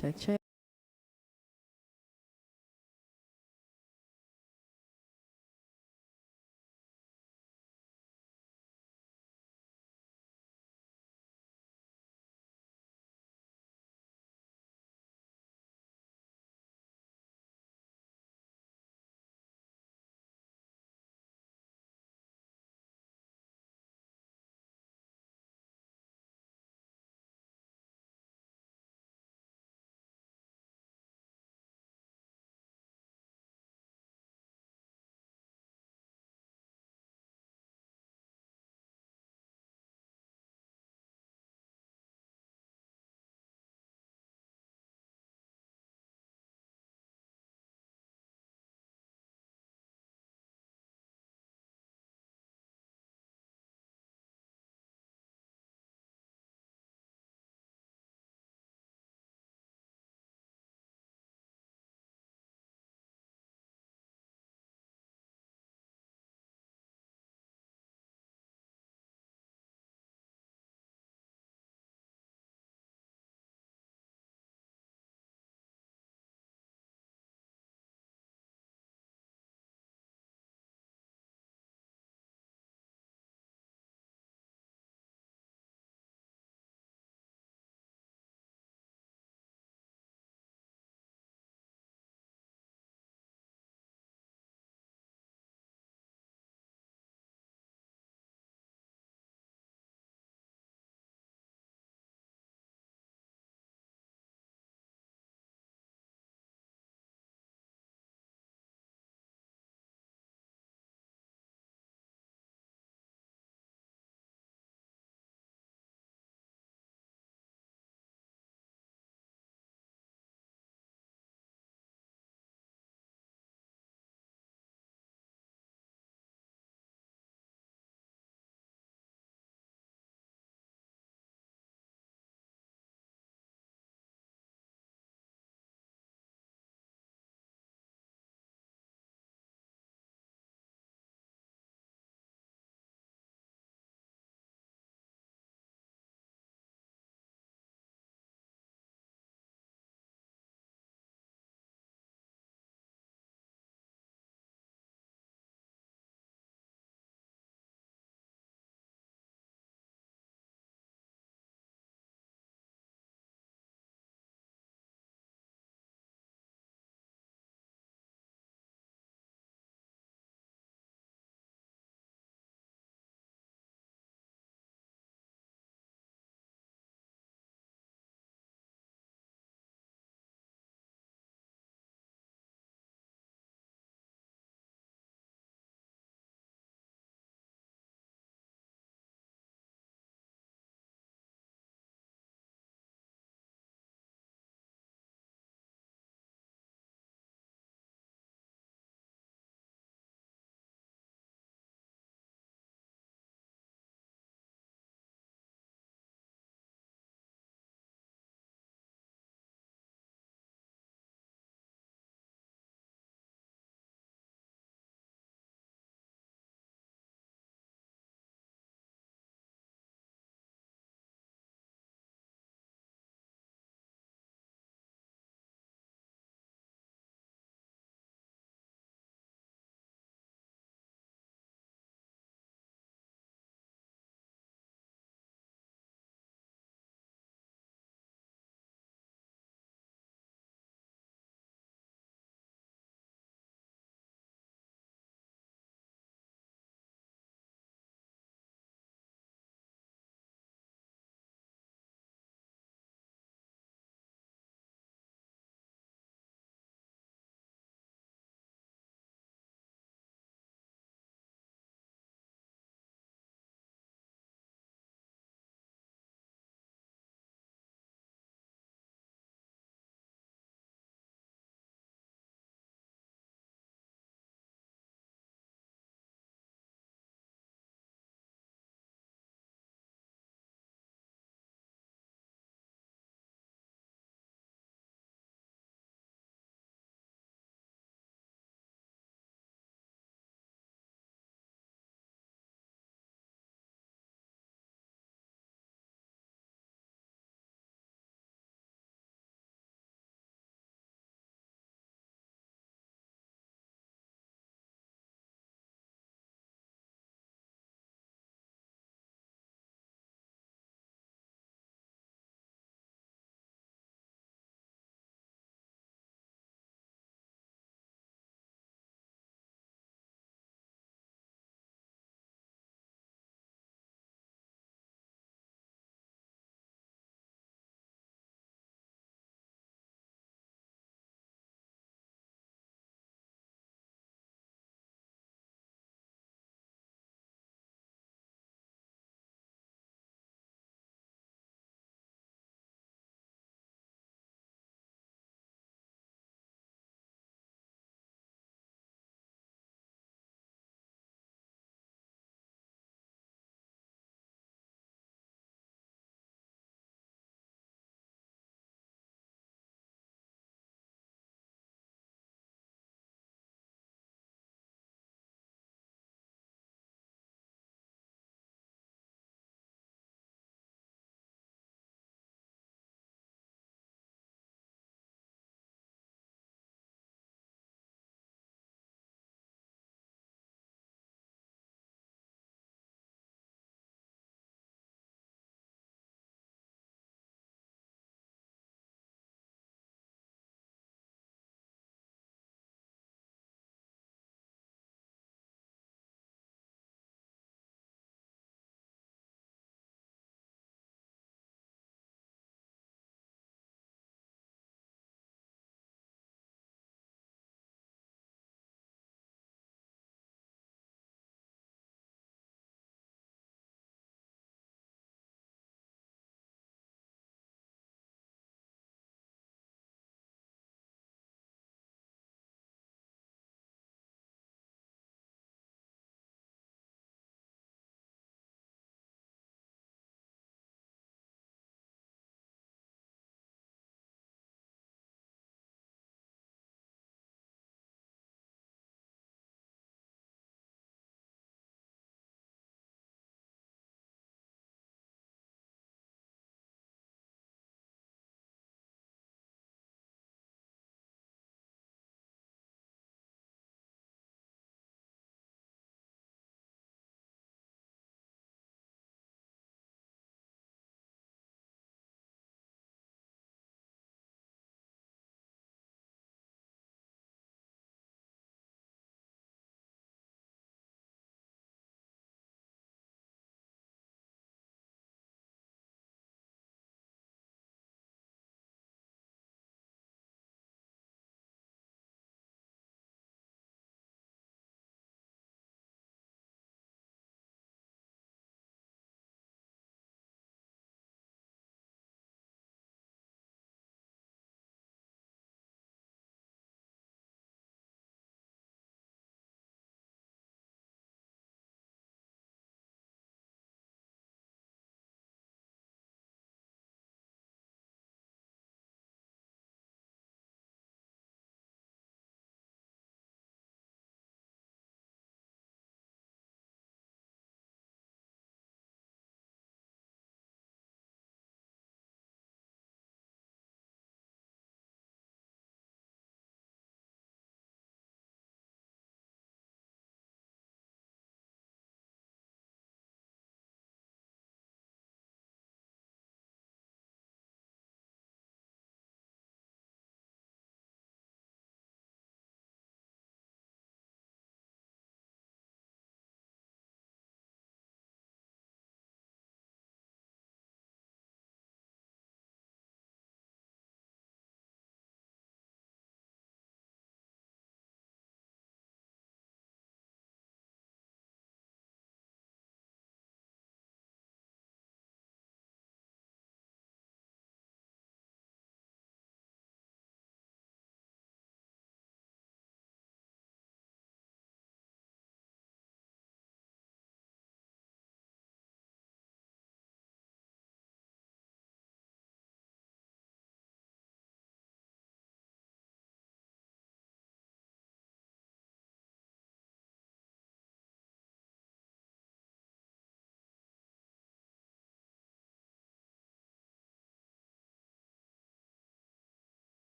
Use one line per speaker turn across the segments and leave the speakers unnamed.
Check, check.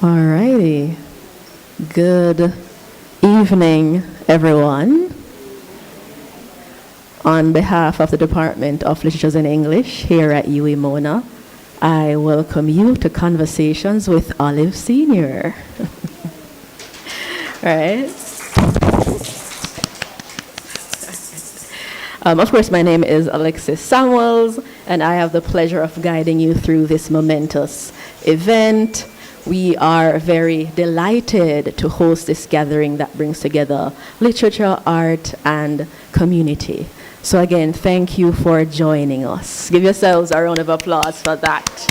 Alrighty. Good evening, everyone. On behalf of the Department of Literatures and English here at UWI Mona, I welcome you to Conversations with Olive Sr. Right? Of course, my name is Alexis Samuels, and I have the pleasure of guiding you through this momentous event. We are very delighted to host this gathering that brings together literature, art, and community. So again, thank you for joining us. Give yourselves a round of applause for that.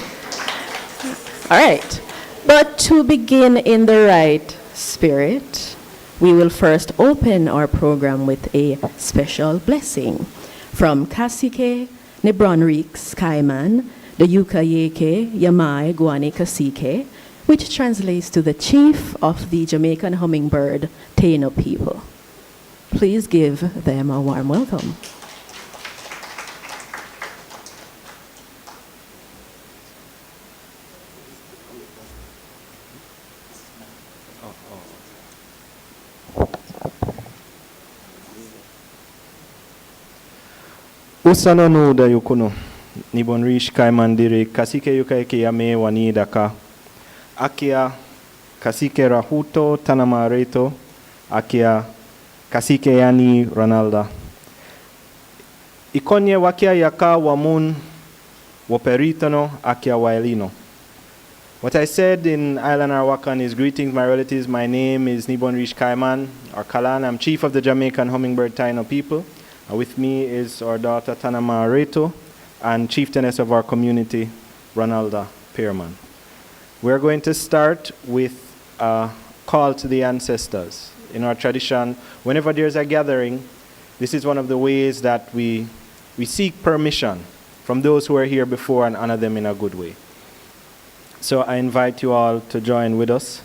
All right, but to begin in the right spirit, we will first open our program with a special blessing from Kasike Nebronriks Kaiman, the Yukayeke Yamai Guani Kasike, which translates to the chief of the Jamaican hummingbird Taino people. Please give them a warm welcome.
Usano no da yukuno, nibonrish kaimandiri, kasike yukaike yame wani daka, akia kasike rahuto tanamareto, akia kasike yani Ronalda. Ikonye wakia yaka wamun waperitano akia waelino. What I said in Island Arawakan is, greetings my relatives, my name is Nibonrish Kaiman, or Kalan, I'm chief of the Jamaican hummingbird Taino people. With me is our daughter Tanama Reto and chieftainess of our community, Ronalda Pearman. We're going to start with a call to the ancestors. In our tradition, whenever there's a gathering, this is one of the ways that we seek permission from those who are here before and honor them in a good way. So I invite you all to join with us.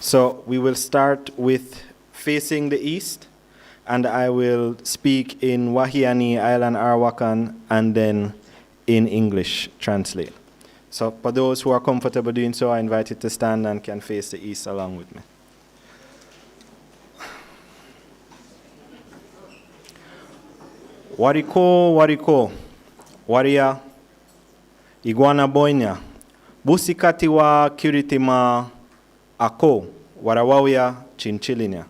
So we will start with facing the east, and I will speak in Wahiani, Island Arawakan, and then in English translate. So for those who are comfortable doing so, I invite you to stand and can face the east along with me. Wariko, wariko, waria, iguana boinya, busikatiwa kiritima ako, warawawia chinchilinia.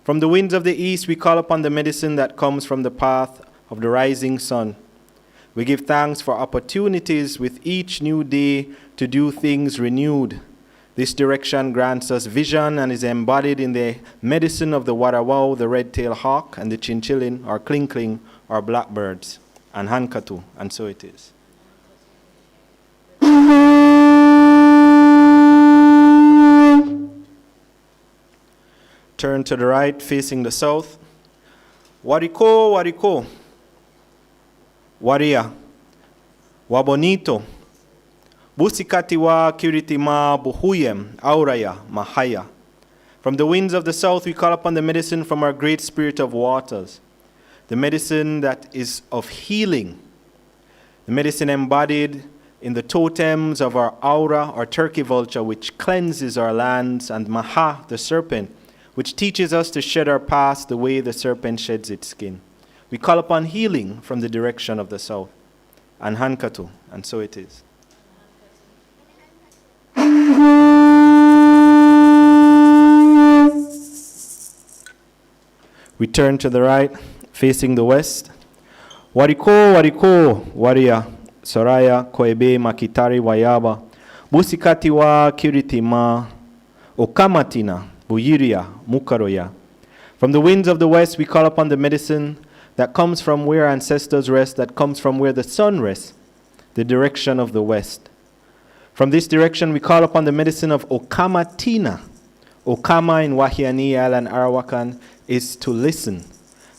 From the winds of the east, we call upon the medicine that comes from the path of the rising sun. We give thanks for opportunities with each new day to do things renewed. This direction grants us vision and is embodied in the medicine of the warawau, the red-tailed hawk, and the chinchilin, or klinkling, or blackbirds, and hankatu, and so it is. Turn to the right, facing the south. Wariko, wariko. Waria. Wabonito. Busikatiwa kiritima buhuyem. Auraya. Mahaya. From the winds of the south, we call upon the medicine from our great spirit of waters. The medicine that is of healing. The medicine embodied in the totems of our aura, or turkey vulture, which cleanses our lands, and Maha, the serpent, which teaches us to shed our past the way the serpent sheds its skin. We call upon healing from the direction of the south. And hankatu, and so it is. We turn to the right, facing the west. Wariko, wariko, waria, soraya, koebe, makitari, wayaba, busikatiwa, kiritima, okamatina, Buyiria, Mukaroya. From the winds of the west, we call upon the medicine that comes from where ancestors rest, that comes from where the sun rests, the direction of the west. From this direction, we call upon the medicine of Okamatina. Okama in Wahiani, Island Arawakan, is to listen.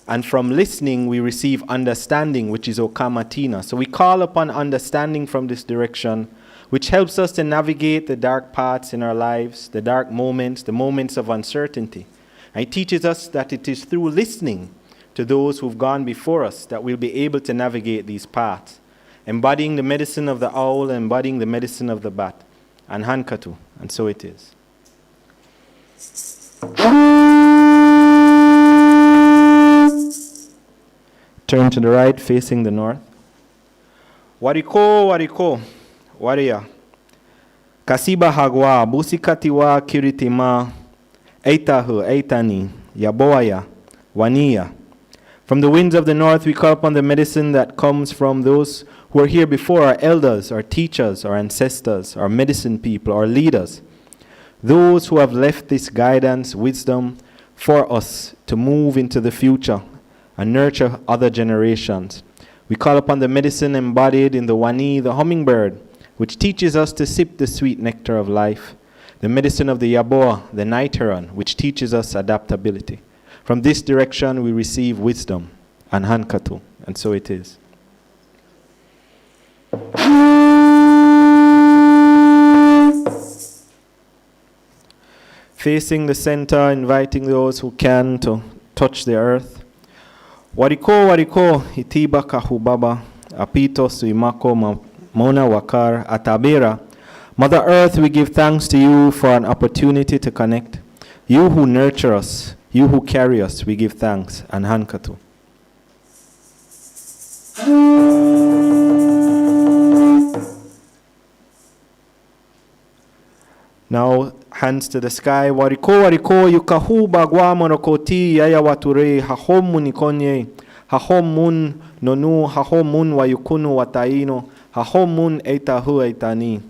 And from listening, we receive understanding, which is Okamatina. So we call upon understanding from this direction, which helps us to navigate the dark paths in our lives, the dark moments, the moments of uncertainty. And it teaches us that it is through listening to those who've gone before us that we'll be able to navigate these paths, embodying the medicine of the owl, embodying the medicine of the bat, and hankatu, and so it is. Turn to the right, facing the north. Wariko, wariko, waria. Kasiba hagwa, busikatiwa kiritima, eitahu, eitani, yaboaya, wania. From the winds of the north, we call upon the medicine that comes from those who are here before, our elders, our teachers, our ancestors, our medicine people, our leaders. Those who have left this guidance, wisdom for us to move into the future and nurture other generations. We call upon the medicine embodied in the wani, the hummingbird, which teaches us to sip the sweet nectar of life. The medicine of the yaboa, the night heron, which teaches us adaptability. From this direction we receive wisdom and hankatu, and so it is. Facing the center, inviting those who can to touch the earth. Wariko, wariko, itiba kahubaba, apito suimako mona wakar atabera. Mother Earth, we give thanks to you for an opportunity to connect. You who nurture us, you who carry us, we give thanks and hankatu. Now, hands to the sky. Wariko, wariko, yukahu bagwa monokoti yaya wature, hahom munikonye, hahom mun nonu, hahom mun wayukunu wataino, hahom mun eitahu eitani.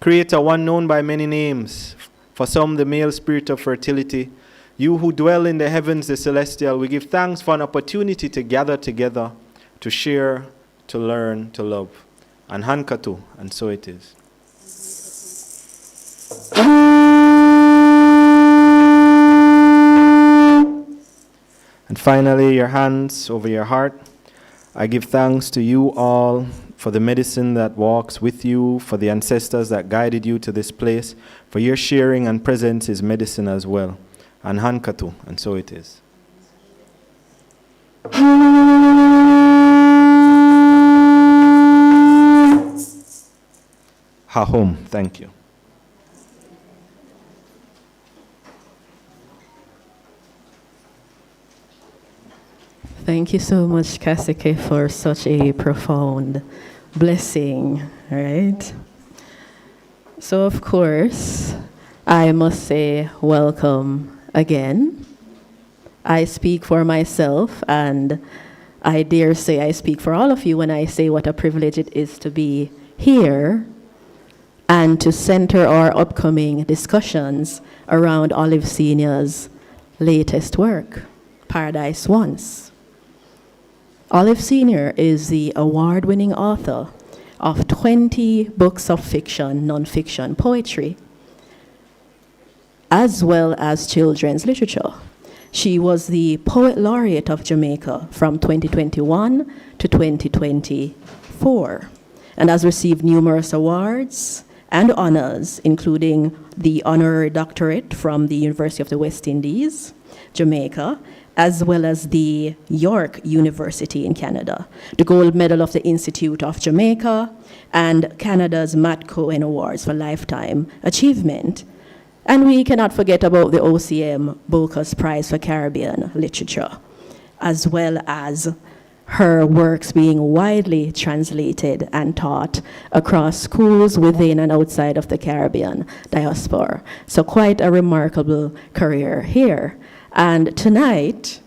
Creator, one known by many names, for some the male spirit of fertility. You who dwell in the heavens, the celestial, we give thanks for an opportunity to gather together, to share, to learn, to love. And hankatu, and so it is. And finally, your hands over your heart. I give thanks to you all for the medicine that walks with you, for the ancestors that guided you to this place, for your sharing and presence is medicine as well. And hankatu, and so it is. Hahom, thank you.
Thank you so much, Kasike, for such a profound blessing, right? So, of course, I must say welcome again. I speak for myself, and I dare say I speak for all of you when I say what a privilege it is to be here and to center our upcoming discussions around Olive Senior's latest work, Paradise Once. Olive Senior is the award-winning author of 20 books of fiction, non-fiction poetry, as well as children's literature. She was the Poet Laureate of Jamaica from 2021 to 2024 and has received numerous awards and honors, including the honorary doctorate from the University of the West Indies, Jamaica, as well as the York University in Canada, the gold medal of the Institute of Jamaica, and Canada's Matt Cohen Awards for Lifetime Achievement. And we cannot forget about the OCM Bocas Prize for Caribbean Literature, as well as her works being widely translated and taught across schools within and outside of the Caribbean diaspora. So quite a remarkable career here. And tonight,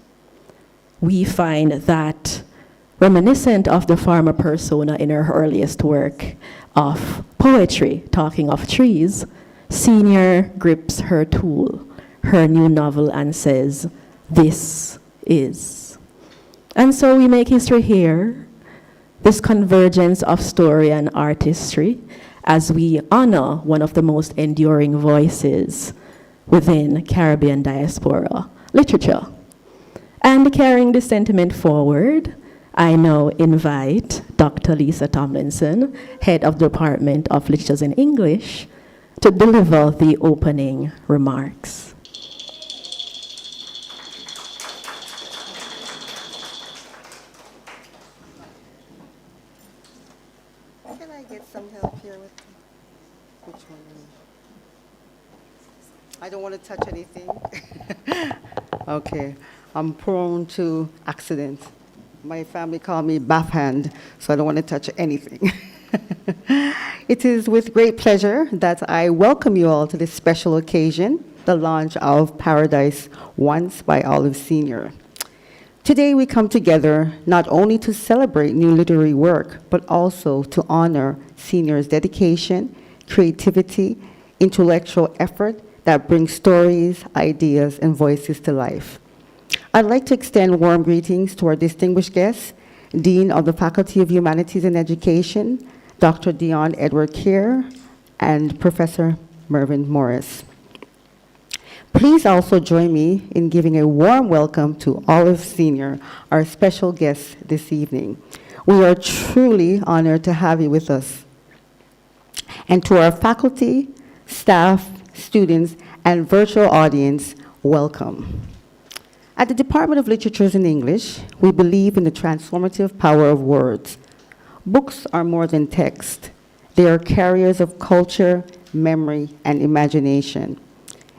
we find that reminiscent of the farmer persona in her earliest work of poetry, Talking of Trees, Senior grips her tool, her new novel, and says, "This is." And so we make history here, this convergence of story and artistry, as we honor one of the most enduring voices within Caribbean diaspora literature. And carrying this sentiment forward, I now invite Dr. Lisa Tomlinson, Head of the Department of Literatures in English, to deliver the opening remarks.
Can I get some help here with which one? I don't want to touch anything. Okay. I'm prone to accidents. My family call me bath hand, so I don't want to touch anything. It is with great pleasure that I welcome you all to this special occasion, the launch of Paradise Once by Olive Sr. Today we come together not only to celebrate new literary work, but also to honor Senior's dedication, creativity, intellectual effort that brings stories, ideas, and voices to life. I'd like to extend warm greetings to our distinguished guests, Dean of the Faculty of Humanities and Education, Dr. Dion Edward Keir, and Professor Mervyn Morris. Please also join me in giving a warm welcome to Olive Sr., our special guest this evening. We are truly honored to have you with us. And to our faculty, staff, students, and virtual audience, welcome. At the Department of Literatures and English, we believe in the transformative power of words. Books are more than text. They are carriers of culture, memory, and imagination.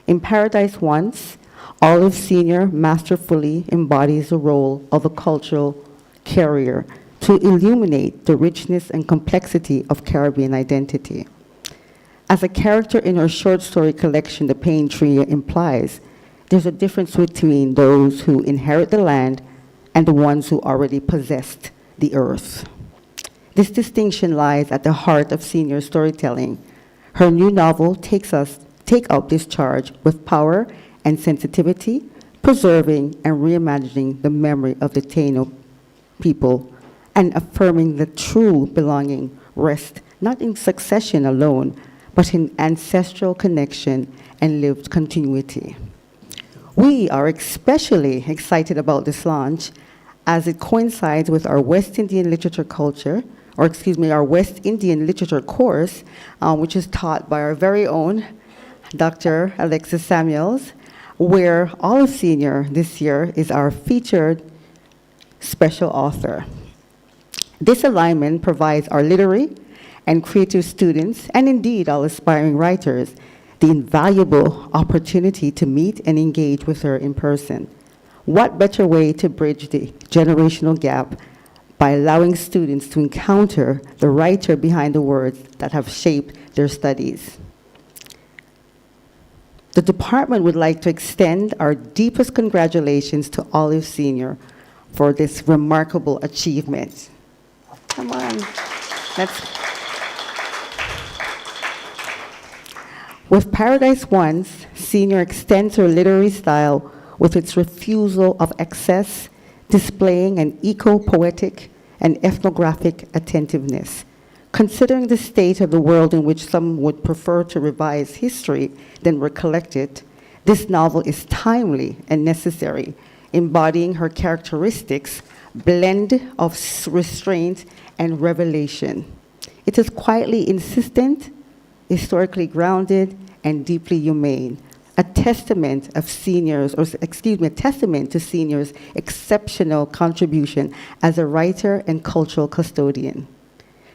In Paradise Once, Olive Sr. masterfully embodies the role of a cultural carrier to illuminate the richness and complexity of Caribbean identity. As a character in her short story collection, The Pain Tree, implies, there's a difference between those who inherit the land and the ones who already possessed the earth. This distinction lies at the heart of Senior's storytelling. Her new novel take up this charge with power and sensitivity, preserving and reimagining the memory of the Taino people and affirming the true belonging rests not in succession alone, but in ancestral connection and lived continuity. We are especially excited about this launch as it coincides with our West Indian literature culture, our West Indian literature course, which is taught by our very own Dr. Alexis Samuels, where Olive Sr. this year is our featured special author. This alignment provides our literary and creative students, and indeed all aspiring writers, the invaluable opportunity to meet and engage with her in person. What better way to bridge the generational gap by allowing students to encounter the writer behind the words that have shaped their studies? The department would like to extend our deepest congratulations to Olive Sr. for this remarkable achievement. Come on, With Paradise Once, Senior extends her literary style with its refusal of excess, displaying an eco-poetic and ethnographic attentiveness. Considering the state of the world in which some would prefer to revise history than recollect it, this novel is timely and necessary, embodying her characteristics, blend of restraint and revelation. It is quietly insistent, historically grounded, and deeply humane, a testament to Senior's exceptional contribution as a writer and cultural custodian.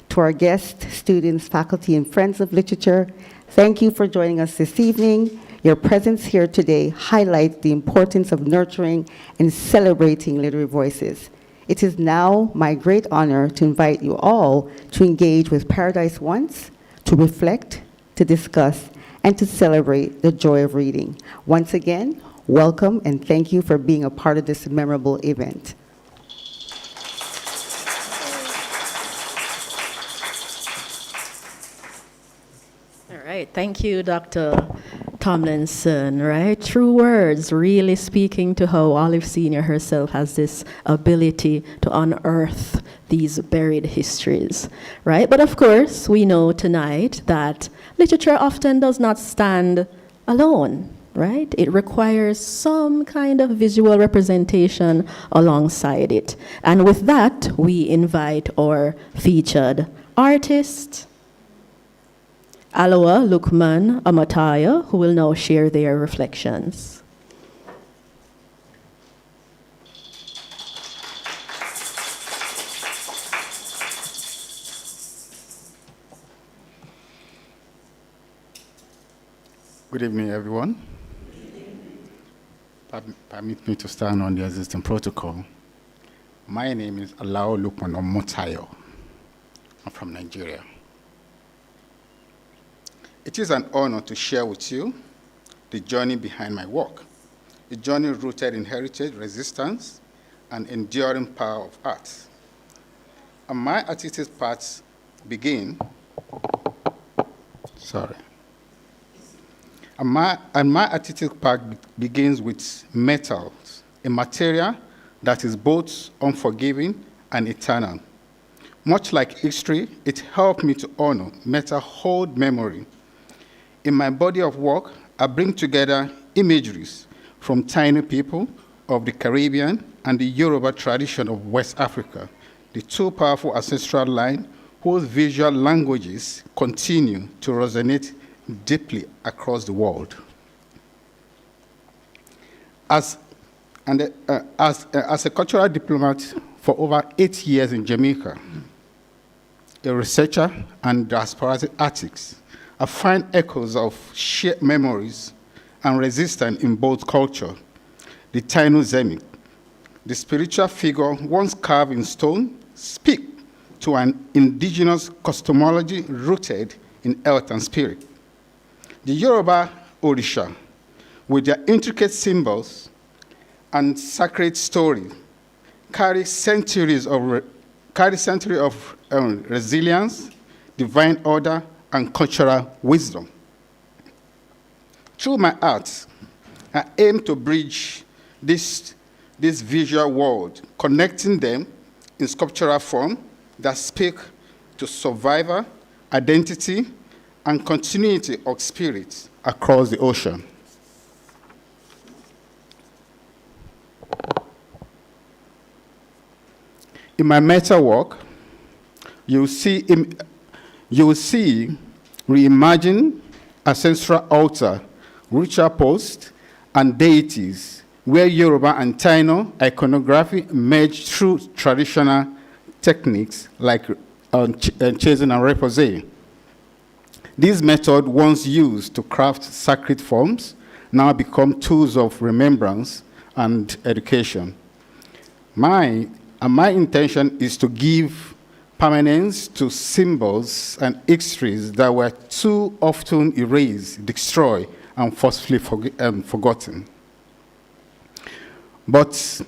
To our guests, students, faculty, and friends of literature, thank you for joining us this evening. Your presence here today highlights the importance of nurturing and celebrating literary voices. It is now my great honor to invite you all to engage with Paradise Once, to reflect, to discuss, and to celebrate the joy of reading. Once again, welcome and thank you for being a part of this memorable event.
All right, thank you, Dr. Tomlinson, right? True words, really speaking to how Olive Sr. herself has this ability to unearth these buried histories, right? But of course, we know tonight that literature often does not stand alone, right? It requires some kind of visual representation alongside it. And with that, we invite our featured artist, Aloha Lukman Amataya, who will now share their reflections.
Good evening, everyone. Permit me to stand on the existing protocol. My name is Alao Lukman Omotayo. I'm from Nigeria. It is an honor to share with you the journey behind my work, a journey rooted in heritage, resistance, and enduring power of art. And my artistic paths begin, And my artistic path begins with metals, a material that is both unforgiving and eternal. Much like history, it helped me to honor metal hold memory. In my body of work, I bring together imageries from tiny people of the Caribbean and the Yoruba tradition of West Africa, the two powerful ancestral lines whose visual languages continue to resonate deeply across the world. As a cultural diplomat for over 8 years in Jamaica, a researcher and diaspora artist, I find echoes of shared memories and resistance in both cultures. The Taino Zemi, the spiritual figure once carved in stone, speak to an indigenous cosmology rooted in earth and spirit. The Yoruba Orisha, with their intricate symbols and sacred stories, carry centuries of resilience, divine order, and cultural wisdom. Through my art, I aim to bridge this visual world, connecting them in sculptural form that speak to survivor, identity, and continuity of spirit across the ocean. In my meta work, you will see reimagined ancestral altar, ritual posts, and deities, where Yoruba and Taino iconography merge through traditional techniques like chasing and repose. These methods, once used to craft sacred forms, now become tools of remembrance and education. My intention is to give permanence to symbols and histories that were too often erased, destroyed, and forcefully forgotten. But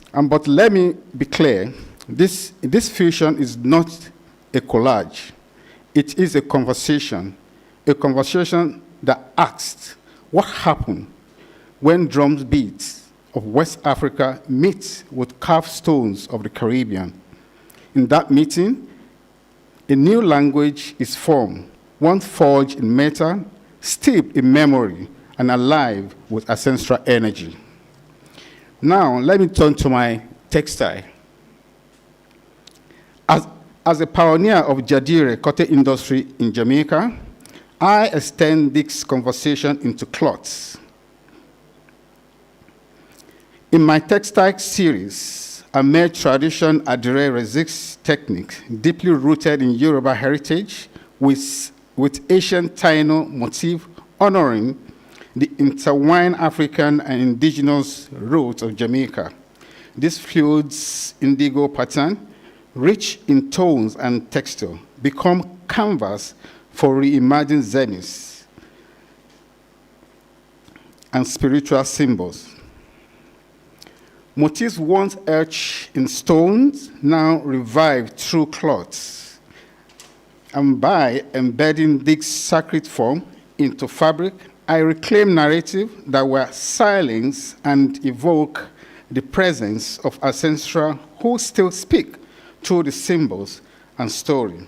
let me be clear, this fusion is not a collage. It is a conversation that asks, what happened when drums beats of West Africa meet with carved stones of the Caribbean? In that meeting, a new language is formed, one forged in metal, steeped in memory, and alive with ancestral energy. Now, let me turn to my textile. As a pioneer of Jadire cotton industry in Jamaica, I extend this conversation into cloths. In my textile series, I made tradition adire resist technique deeply rooted in Yoruba heritage with Asian Taino motif honoring the intertwined African and indigenous roots of Jamaica. This fluid indigo pattern, rich in tones and texture, become canvas for reimagined zemis and spiritual symbols. Motifs once etched in stones now revived through cloths. And by embedding this sacred form into fabric, I reclaim narrative that were silenced and evoke the presence of ancestral who still speak through the symbols and story.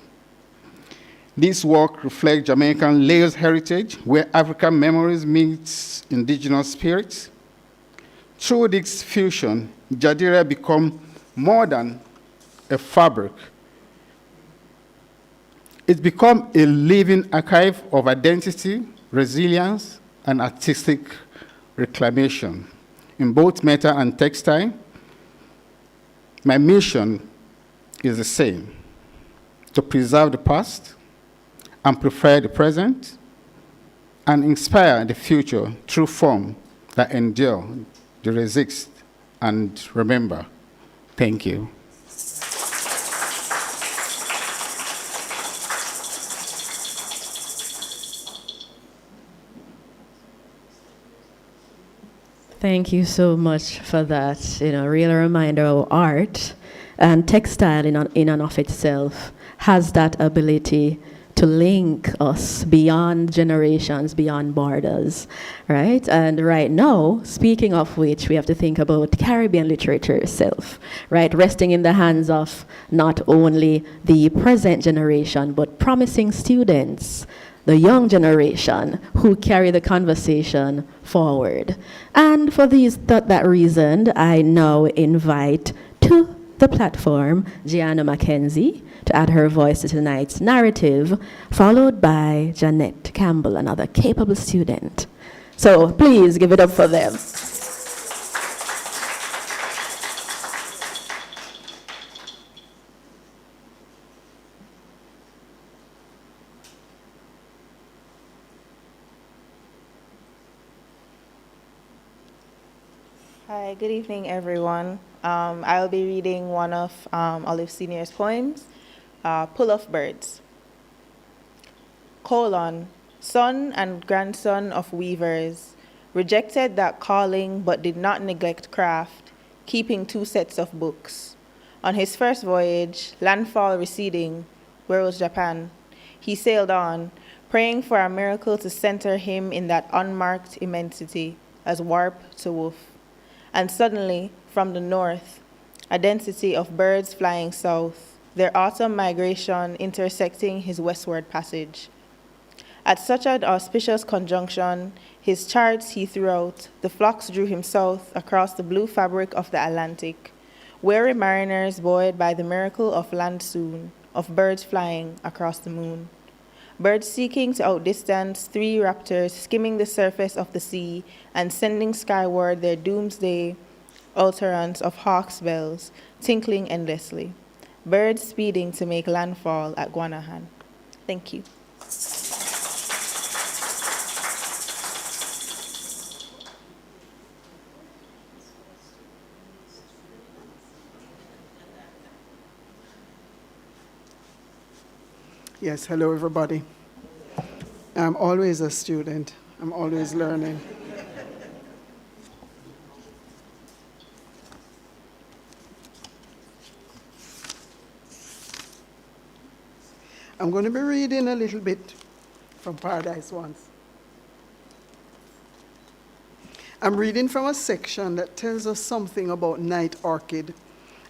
This work reflects Jamaican layers heritage, where African memories meets indigenous spirits. Through this fusion, Jadire become more than a fabric. It becomes a living archive of identity, resilience, and artistic reclamation. In both metal and textile, my mission is the same: to preserve the past, amplify the present, and inspire the future through form that endure the resist, and remember. Thank you.
Thank you so much for that. Real reminder of art and textile in and of itself has that ability to link us beyond generations, beyond borders, right? And right now, speaking of which, we have to think about Caribbean literature itself, right? Resting in the hands of not only the present generation, but promising students, the young generation who carry the conversation forward. And for that reason, I now invite to the platform Gianna Mackenzie to add her voice to tonight's narrative, followed by Jeanette Campbell, another capable student. So please give it up for them.
Hi, good evening, everyone. I'll be reading one of Olive Senior's poems, Pull of Birds. Son and grandson of weavers, rejected that calling but did not neglect craft, keeping 2 sets of books. On his first voyage, landfall receding, where was Japan? He sailed on, praying for a miracle to center him in that unmarked immensity, as warp to woof. And suddenly, from the north, a density of birds flying south, their autumn migration intersecting his westward passage. At such an auspicious conjunction, his charts he threw out, the flocks drew him south across the blue fabric of the Atlantic, weary mariners buoyed by the miracle of land soon, of birds flying across the moon. Birds seeking to outdistance 3 raptors skimming the surface of the sea and sending skyward their doomsday utterance of hawks' bells, tinkling endlessly. Birds speeding to make landfall at Guanahan. Thank you.
Yes, hello everybody. I'm always a student. I'm always learning. I'm going to be reading a little bit from Paradise Once. I'm reading from a section that tells us something about Night Orchid,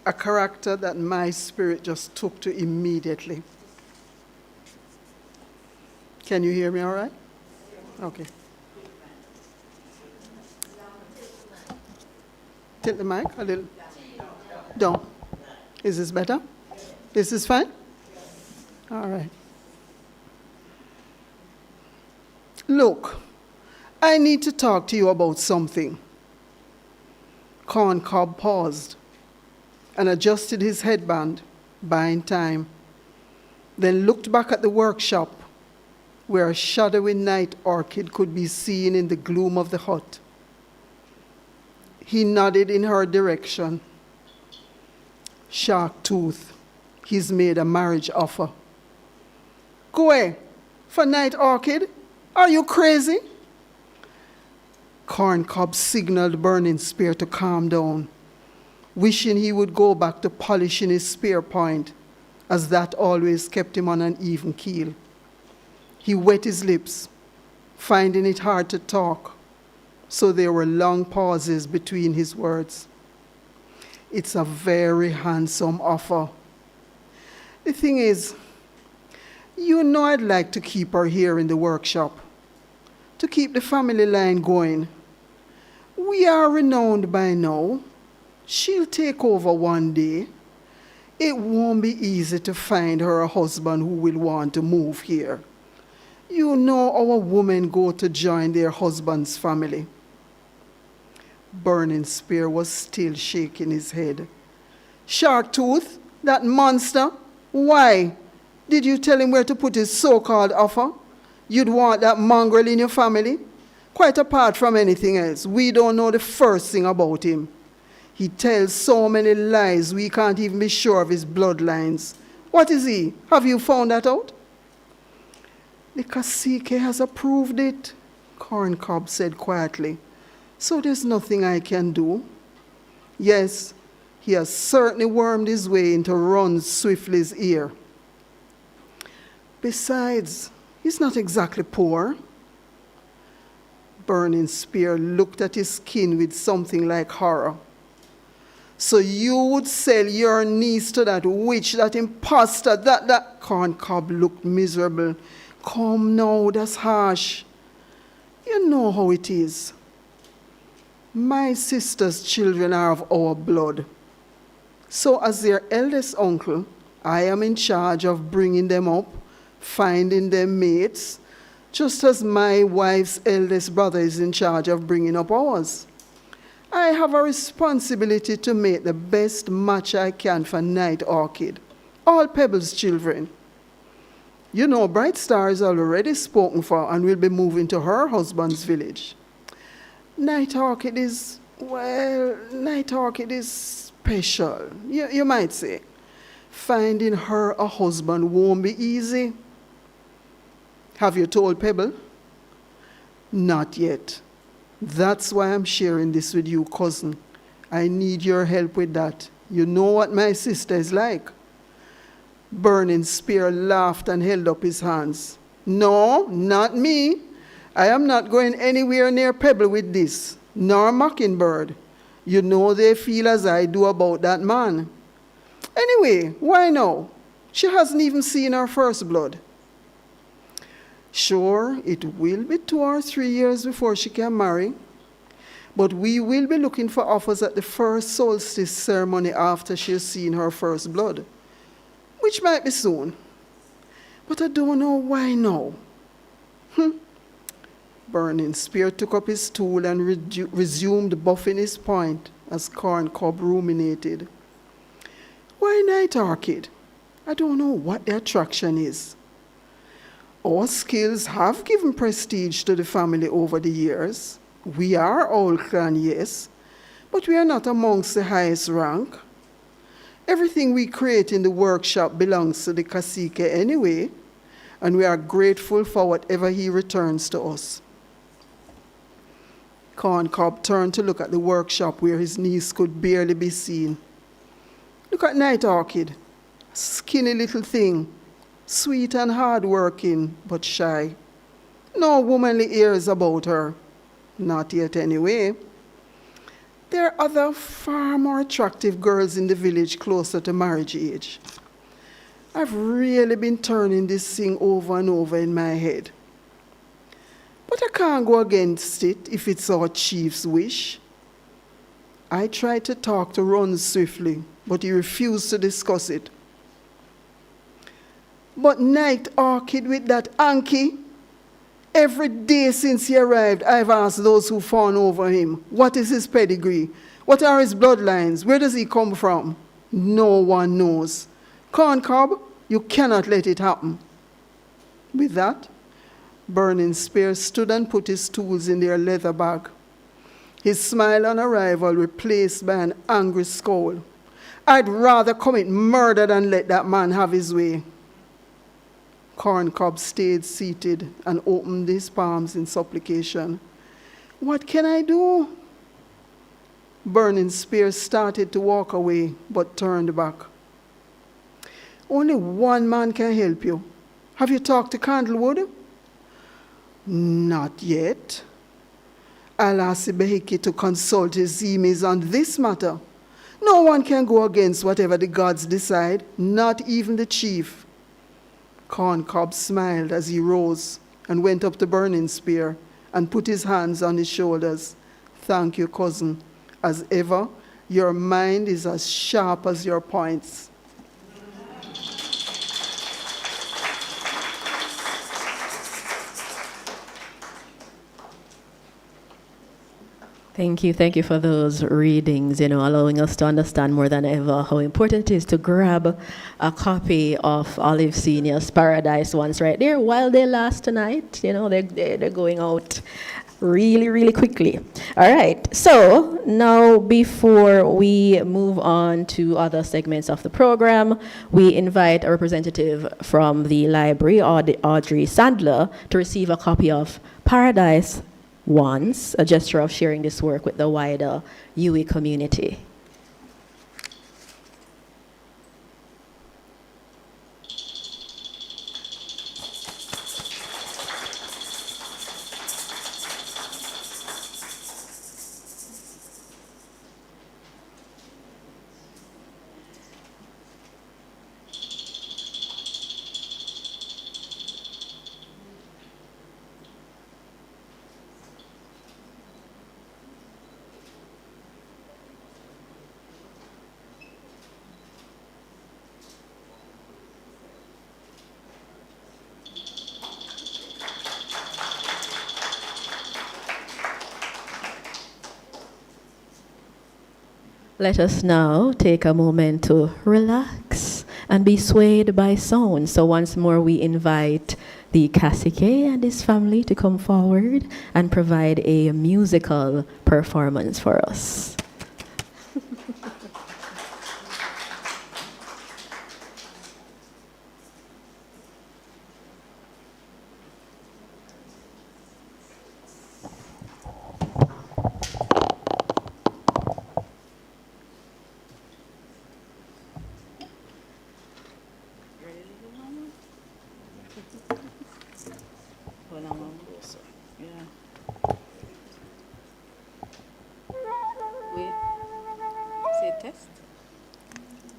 a character that my spirit just took to immediately. Can you hear me all right? Okay. Tilt the mic a little. Down. Is this better? Is this fine? All right. Look, I need to talk to you about something. Corncob paused and adjusted his headband, buying time, then looked back at the workshop where a shadowy night orchid could be seen in the gloom of the hut. He nodded in her direction. Shark tooth, he's made a marriage offer. Go away, for night orchid? Are you crazy? Corncob signaled Burning Spear to calm down, wishing he would go back to polishing his spear point, as that always kept him on an even keel. He wet his lips, finding it hard to talk, so there were long pauses between his words. It's a very handsome offer. The thing is, you know I'd like to keep her here in the workshop, to keep the family line going. We are renowned by now. She'll take over one day. It won't be easy to find her a husband who will want to move here. You know our women go to join their husband's family. Burning Spear was still shaking his head. Sharktooth, that monster, why? Did you tell him where to put his so-called offer? You'd want that mongrel in your family? Quite apart from anything else, we don't know the first thing about him. He tells so many lies we can't even be sure of his bloodlines. What is he? Have you found that out? The cacique has approved it, Corncob said quietly. So there's nothing I can do. Yes, he has certainly wormed his way into Ron Swiftly's ear. Besides, he's not exactly poor. Burning Spear looked at his skin with something like horror. So you would sell your niece to that witch, that imposter, that... Corncob looked miserable. Come now, that's harsh. You know how it is. My sister's children are of our blood. So as their eldest uncle, I am in charge of bringing them up, finding them mates, just as my wife's eldest brother is in charge of bringing up ours. I have a responsibility to make the best match I can for Night Orchid, all Pebbles' children. You know, Bright Star is already spoken for and will be moving to her husband's village. Night Orchid is, well, Night Orchid is special, you might say. Finding her a husband won't be easy. Have you told Pebble? Not yet. That's why I'm sharing this with you, cousin. I need your help with that. You know what my sister is like. Burning Spear laughed and held up his hands. No, not me. I am not going anywhere near Pebble with this, nor Mockingbird. You know they feel as I do about that man. Anyway, why now? She hasn't even seen her first blood. Sure, it will be 2 or 3 years before she can marry, but we will be looking for offers at the first solstice ceremony after she has seen her first blood, which might be soon. But I don't know why now. Burning Spear took up his stool and resumed buffing his point as Corncob ruminated. Why Night Orchid? I don't know what the attraction is. Our skills have given prestige to the family over the years. We are Owl Clan, yes, but we are not amongst the highest rank. Everything we create in the workshop belongs to the cacique anyway, and we are grateful for whatever he returns to us. Corncob turned to look at the workshop where his niece could barely be seen. Look at Night Orchid, a skinny little thing, sweet and hard-working, but shy. No womanly airs about her. Not yet anyway. There are other far more attractive girls in the village closer to marriage age. I've really been turning this thing over and over in my head. But I can't go against it if it's our chief's wish. I tried to talk to Ron Swiftly, but he refused to discuss it. But Night Orchid with that Anki, every day since he arrived, I've asked those who fawn over him, what is his pedigree? What are his bloodlines? Where does he come from? No one knows. Corncob, you cannot let it happen. With that, Burning Spear stood and put his tools in their leather bag. His smile on arrival replaced by an angry scowl. I'd rather commit murder than let that man have his way. Corncob stayed seated and opened his palms in supplication. What can I do? Burning Spear started to walk away, but turned back. Only one man can help you. Have you talked to Candlewood? Not yet. I'll ask Ibehiki to consult his emis on this matter. No one can go against whatever the gods decide, not even the chief. Corncob smiled as he rose and went up to Burning Spear and put his hands on his shoulders. Thank you, cousin. As ever, your mind is as sharp as your points.
Thank you for those readings, allowing us to understand more than ever how important it is to grab a copy of Olive Senior's Paradise once right there while they last tonight. They're going out really quickly. All right, so now before we move on to other segments of the program, we invite a representative from the library, Audrey Sandler, to receive a copy of Paradise Once, a gesture of sharing this work with the wider UE community. Let us now take a moment to relax and be swayed by sound. So once more we invite the Cacique and his family to come forward and provide a musical performance for us.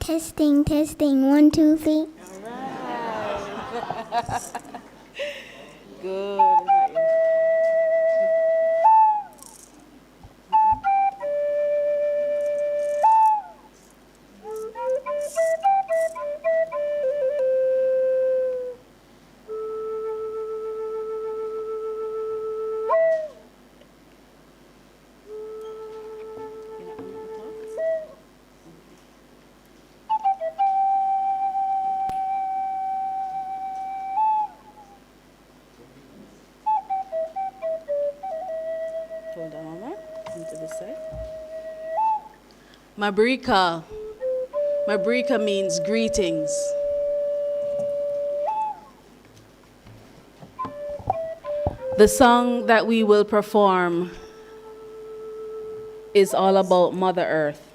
Testing, testing, 1, 2, 3.
All right. Good. Hold on, Mama. Come to this side. Mabrika. Mabrika means greetings. The song that we will perform is all about Mother Earth.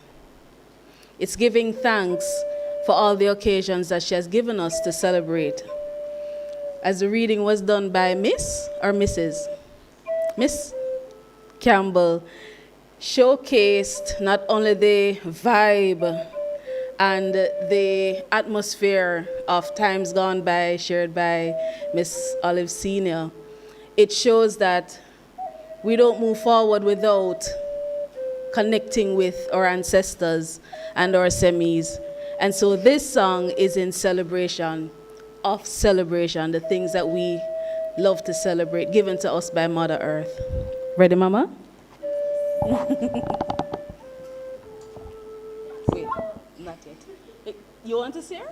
It's giving thanks for all the occasions that she has given us to celebrate. As the reading was done by Miss or Mrs. Miss Campbell, showcased not only the vibe and the atmosphere of times gone by shared by Miss Olive Senior. It shows that we don't move forward without connecting with our ancestors and our semis. And so this song is in celebration of celebration, the things that we love to celebrate, given to us by Mother Earth. Ready, Mama? Wait, not yet. You want to see her?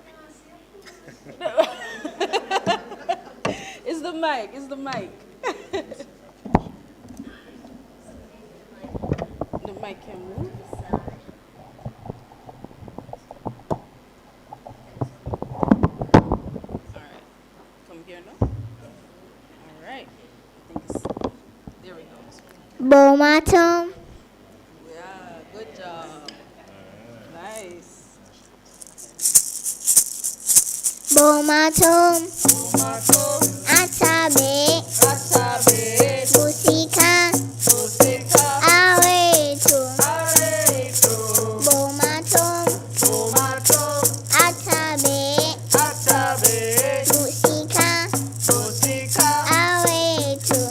It's the mic, it's the mic. The mic can move. All right, come here now. All right, I think it's, there we go.
Bomatum.
Yeah, good job. Nice.
Bomatum. Atabe. Busika. Awetu. Bomatum. Atabe. Busika. Awetu.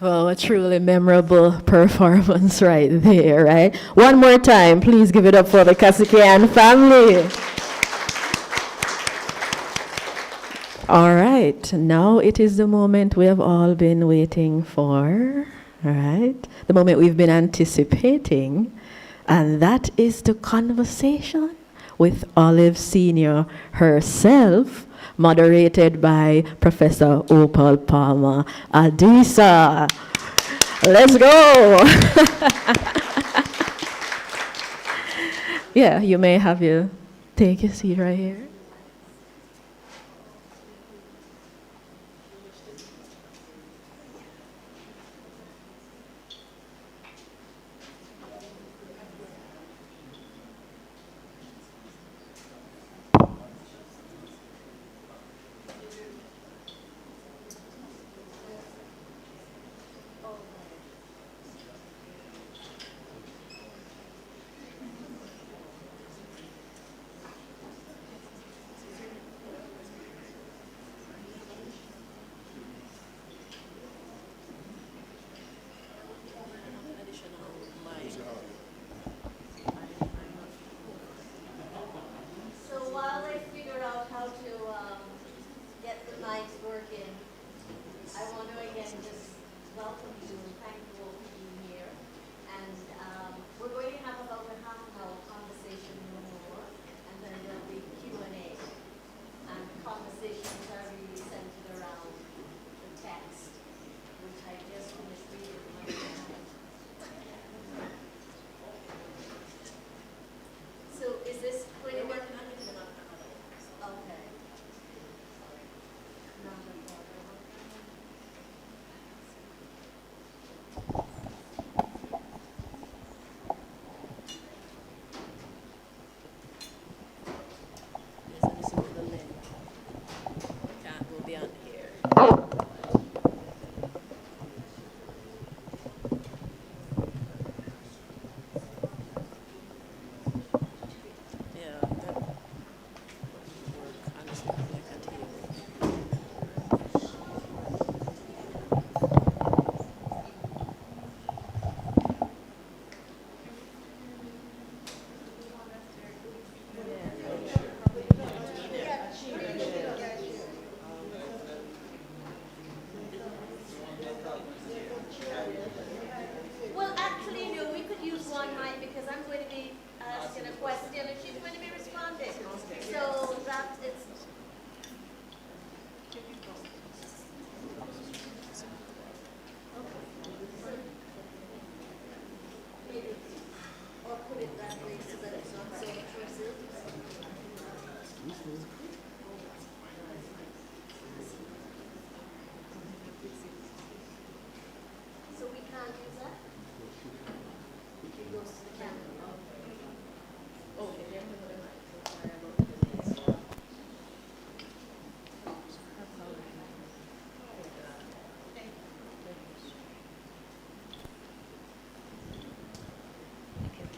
Well, a truly memorable performance right there, right? One more time, please give it up for the Kasikian family. All right, now it is the moment we have all been waiting for, all right? The moment we've been anticipating, and that is the conversation with Olive Senior herself, moderated by Professor Opal Palmer Adisa. Let's go. Yeah, you may have you take a seat right here.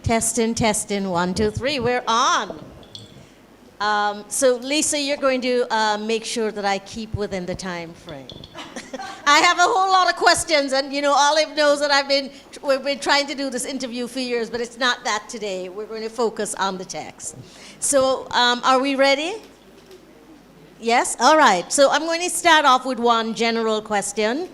Testing, testing, 1, 2, 3, we're on. So Lisa, you're going to make sure that I keep within the time frame. I have a whole lot of questions, and you know, Olive knows that we've been trying to do this interview for years, but it's not that today. We're going to focus on the text. So are we ready? Yes? All right. So I'm going to start off with one general question.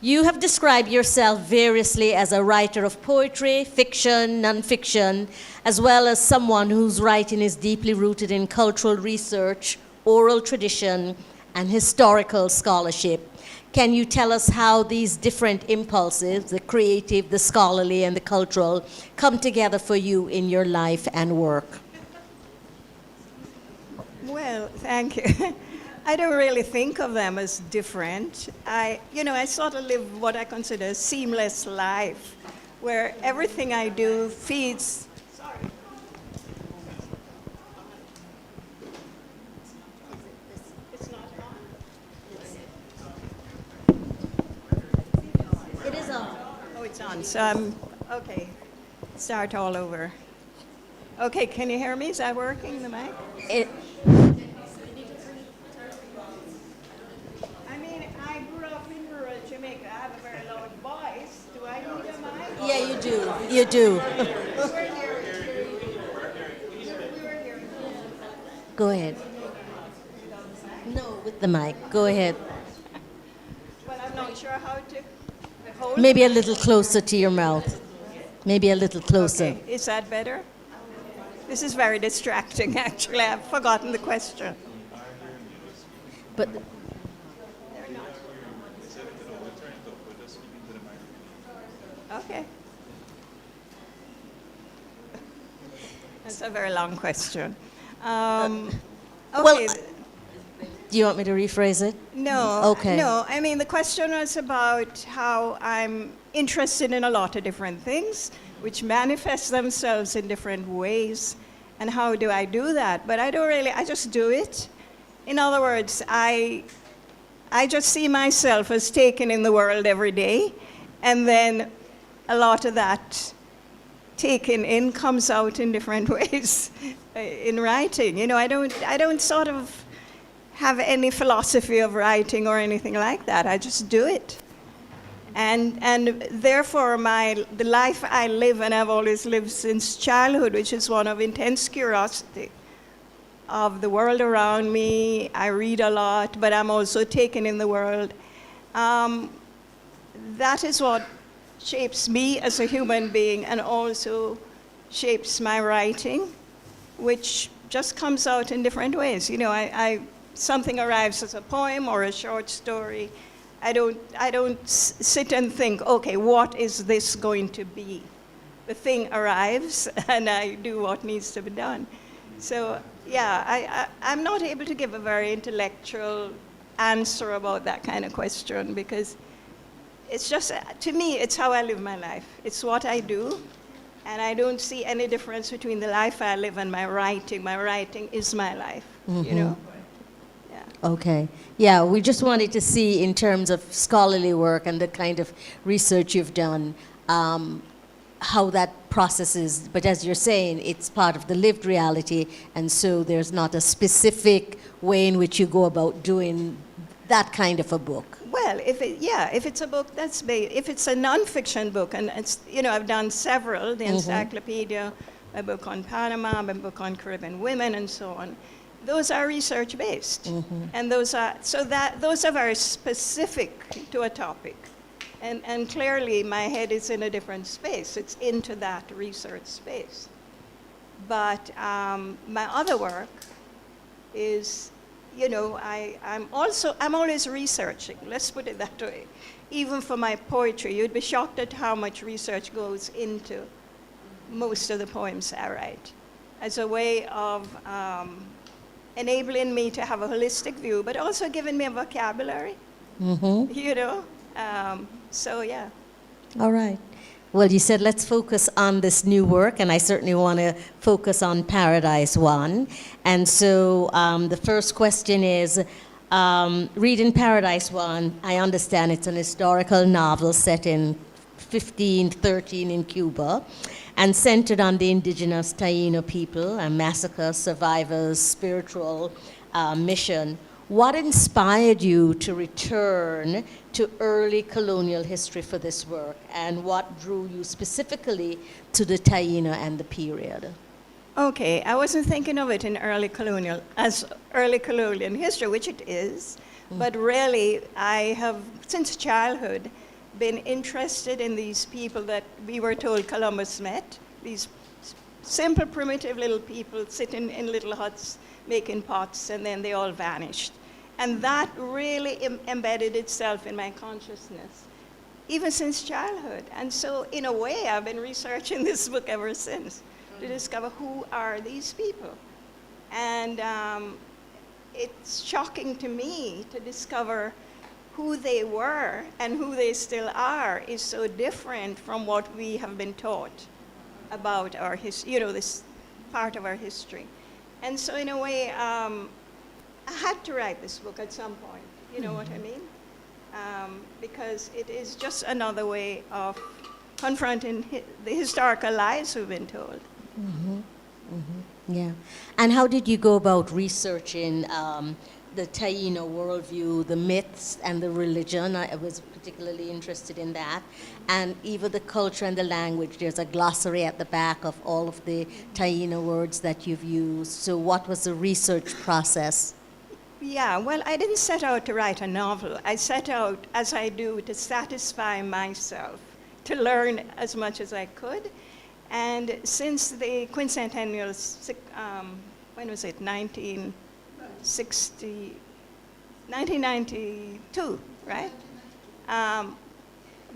You have described yourself variously as a writer of poetry, fiction, nonfiction, as well as someone whose writing is deeply rooted in cultural research, oral tradition, and historical scholarship. Can you tell us how these different impulses, the creative, the scholarly, and the cultural, come together for you in your life and work?
Well, thank you. I don't really think of them as different. I sort of live what I consider a seamless life, where everything I do feeds. Sorry. It's not on?
It is on.
Oh, it's on. So okay. Start all over. Okay, can you hear me? Is that working, the mic? I grew up in rural Jamaica. I have a very loud voice.
do. You do. Go ahead. No, with the mic. Go ahead.
Well, I'm not sure how to hold.
Maybe a little closer to your mouth. Maybe a little closer.
Okay, is that better? This is very distracting, actually. I've forgotten the question.
But
Okay. That's a very long question. Okay.
well, do you want me to rephrase it?
No.
Okay.
No, I mean, the question was about how I'm interested in a lot of different things, which manifest themselves in different ways, and how do I do that? But I don't really, I just do it. In other words, I just see myself as taken in the world every day, and then a lot of that taken in comes out in different ways in writing. You know, I don't sort of have any philosophy of writing or anything like that. I just do it. And therefore, the life I live, and I've always lived since childhood, which is one of intense curiosity of the world around me. I read a lot, but I'm also taken in the world. That is what shapes me as a human being, and also shapes my writing, which just comes out in different ways. You know, something arrives as a poem or a short story. I don't sit and think, okay, what is this going to be? The thing arrives, and I do what needs to be done. So, yeah, I'm not able to give a very intellectual answer about that kind of question, because it's just, to me, it's how I live my life. It's what I do, and I don't see any difference between the life I live and my writing. My writing is my life, you know? Yeah.
Okay. Yeah, we just wanted to see, in terms of scholarly work and the kind of research you've done, how that process is. But as you're saying, it's part of the lived reality, and so there's not a specific way in which you go about doing that kind of a book.
Well, if it's a book that's if it's a nonfiction book, and it's, you know, I've done several, the encyclopedia, a book on Panama, a book on Caribbean women, and so on. Those are research based, and those are very specific to a topic, and clearly my head is in a different space. It's into that research space. But my other work is, you know, I'm always researching, let's put it that way. Even for my poetry, you'd be shocked at how much research goes into most of the poems I write, as a way of enabling me to have a holistic view, but also giving me a vocabulary, you know? So, yeah.
All right. Well, you said let's focus on this new work, and I certainly want to focus on Paradise One. And so the first question is, reading Paradise One, I understand it's an historical novel set in 1513 in Cuba, and centered on the indigenous Taino people, a massacre survivors' spiritual mission. What inspired you to return to early colonial history for this work, and what drew you specifically to the Taino and the period?
Okay, I wasn't thinking of it in early colonial history, which it is, but really I have, since childhood, been interested in these people that we were told Columbus met, these simple, primitive little people sitting in little huts, making pots, and then they all vanished. And that really embedded itself in my consciousness, even since childhood. And so, in a way, I've been researching this book ever since, to discover who are these people. And it's shocking to me to discover who they were and who they still are is so different from what we have been taught about our history, you know, this part of our history. And so, in a way, I had to write this book at some point, you know what I mean? Because it is just another way of confronting the historical lies we've been told.
Yeah. And how did you go about researching the Taino worldview, the myths and the religion. I was particularly interested in that. And even the culture and the language. There's a glossary at the back of all of the Taino words that you've used. So what was the research process?
Yeah, well, I didn't set out to write a novel. I set out, as I do, to satisfy myself, to learn as much as I could. And since the quincentennial, when was it, 1992, right?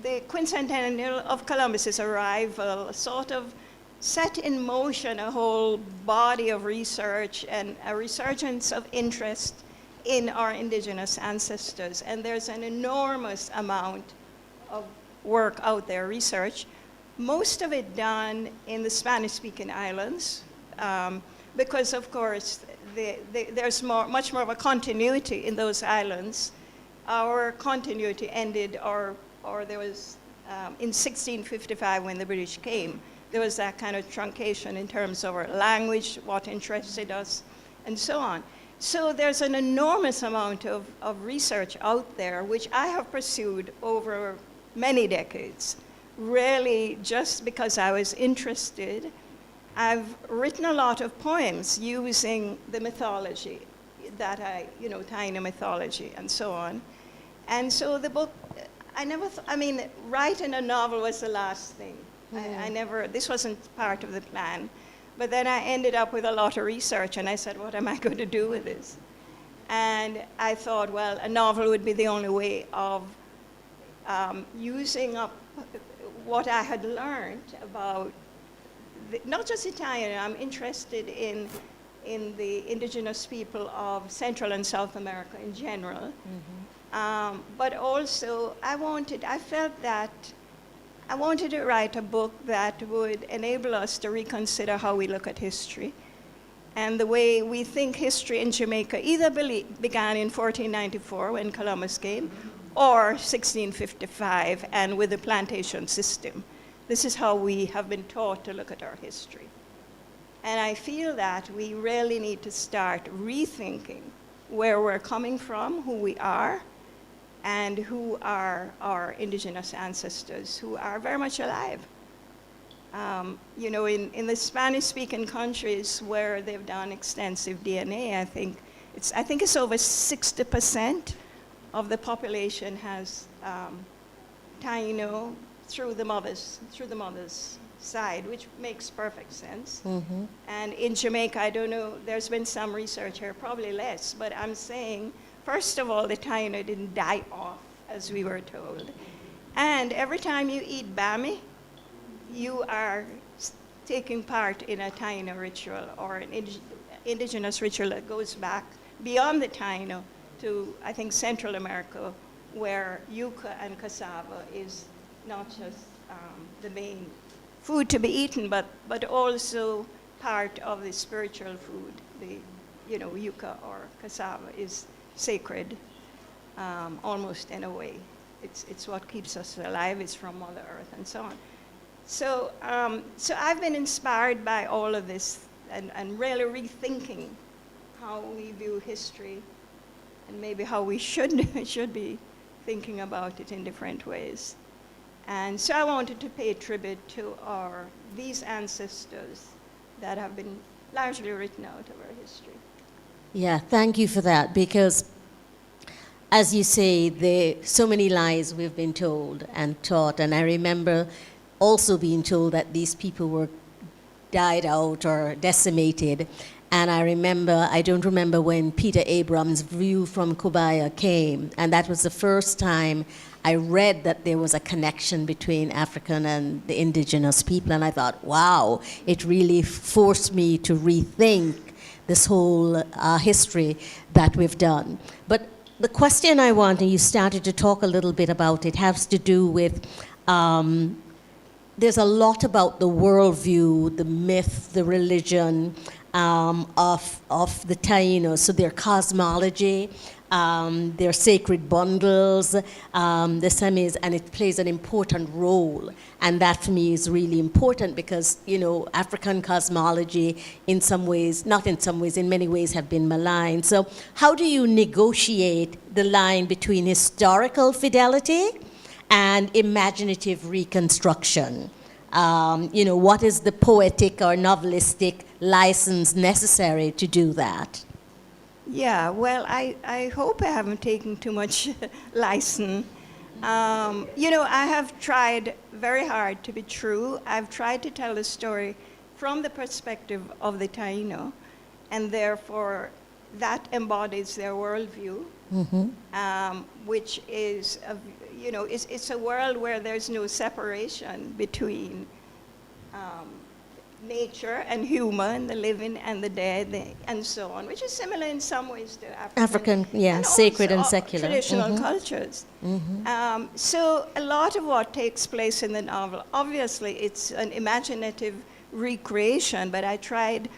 The quincentennial of Columbus's arrival sort of set in motion a whole body of research and a resurgence of interest in our indigenous ancestors. And there's an enormous amount of work out there, research, most of it done in the Spanish-speaking islands, because of course there's much more of a continuity in those islands. Our continuity ended, or there was, in 1655 when the British came, there was that kind of truncation in terms of our language, what interested us, and so on. So there's an enormous amount of research out there, which I have pursued over many decades, really just because I was interested. I've written a lot of poems using the mythology that Taino mythology and so on. And so the book, writing a novel was the last thing. This wasn't part of the plan. But then I ended up with a lot of research, and I said, what am I going to do with this? And I thought, well, a novel would be the only way of using up what I had learned about, not just Italian, I'm interested in the indigenous people of Central and South America in general. Mm-hmm. But also, I felt that I wanted to write a book that would enable us to reconsider how we look at history and the way we think history in Jamaica either began in 1494 when Columbus came, or 1655 and with the plantation system. This is how we have been taught to look at our history. And I feel that we really need to start rethinking where we're coming from, who we are, and who are our indigenous ancestors, who are very much alive. In the Spanish-speaking countries where they've done extensive DNA, I think it's over 60% of the population has Taino through the mother's side, which makes perfect sense. Mm-hmm. And in Jamaica, I don't know, there's been some research here, probably less, but I'm saying, first of all, the Taino didn't die off, as we were told. And every time you eat bami, you are taking part in a Taino ritual or an indigenous ritual that goes back beyond the Taino to, I think, Central America, where yuca and cassava is not just the main food to be eaten, but also part of the spiritual food. The yuca or cassava is sacred, almost in a way. It's what keeps us alive. It's from Mother Earth and so on. So I've been inspired by all of this and really rethinking how we view history and maybe how we should be thinking about it in different ways. And so I wanted to pay tribute to these ancestors that have been largely written out of our history.
Yeah, thank you for that, because as you say, so many lies we've been told and taught, and I remember also being told that these people were died out or decimated. And I don't remember when Peter Abrams' View from Kubaya came, and that was the first time I read that there was a connection between African and the indigenous people, and I thought, wow, it really forced me to rethink this whole history that we've done. But the question I want, and you started to talk a little bit about it, has to do with, there's a lot about the worldview, the myth, the religion of the Taínos, so their cosmology, their sacred bundles, the semis, and it plays an important role. And that for me is really important because, you know, African cosmology in some ways, not in some ways, in many ways have been maligned. So how do you negotiate the line between historical fidelity and imaginative reconstruction? You know, what is the poetic or novelistic license necessary to do that?
Yeah, well, I hope I haven't taken too much license. You know, I have tried very hard to be true. I've tried to tell the story from the perspective of the Taino, and therefore that embodies their worldview, which is, you know, it's a world where there's no separation between nature and human, the living and the dead, and so on, which is similar in some ways to African
yeah,
and
sacred and
also
secular.
Traditional cultures. So a lot of what takes place in the novel, obviously it's an imaginative recreation, but I tried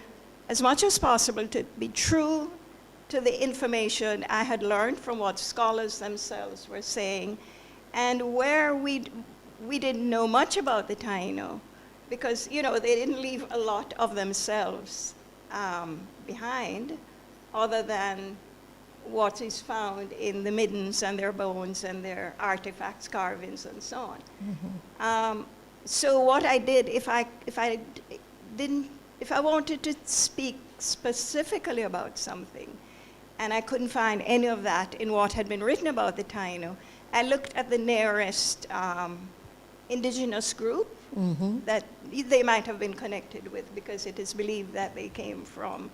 as much as possible to be true to the information I had learned from what scholars themselves were saying, and where we didn't know much about the Taino, because, you know, they didn't leave a lot of themselves behind, other than what is found in the middens and their bones and their artifacts, carvings, and so on. So what I did, if I wanted to speak specifically about something, and I couldn't find any of that in what had been written about the Taino, I looked at the nearest indigenous group that they might have been connected with, because it is believed that they came from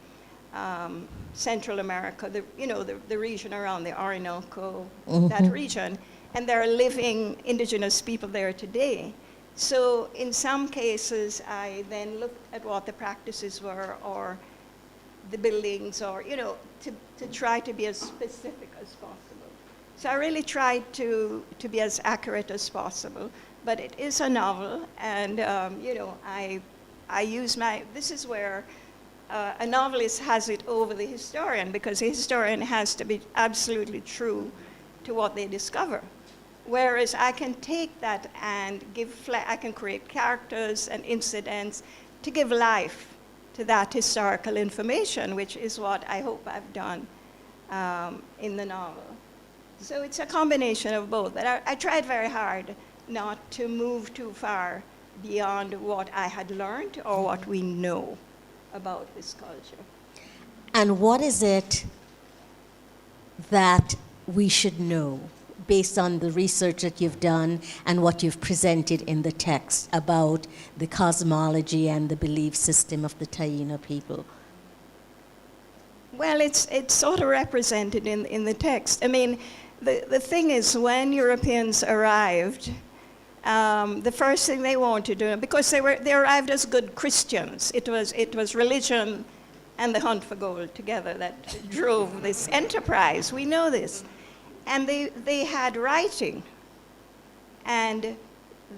Central America, the region around the Orinoco, that region, and there are living indigenous people there today. So in some cases, I then looked at what the practices were, or the buildings, or, you know, to try to be as specific as possible. So I really tried to be as accurate as possible. But it is a novel, and you know, I use this is where a novelist has it over the historian, because the historian has to be absolutely true to what they discover. Whereas I can take that and I can create characters and incidents to give life to that historical information, which is what I hope I've done in the novel. So it's a combination of both, but I tried very hard not to move too far beyond what I had learned or what we know about this culture.
And what is it that we should know based on the research that you've done and what you've presented in the text about the cosmology and the belief system of the Taino people?
Well, it's sort of represented in the text. I mean, the thing is, when Europeans arrived, the first thing they wanted to do, because they arrived as good Christians. It was religion and the hunt for gold together that drove this enterprise. We know this. And they had writing. And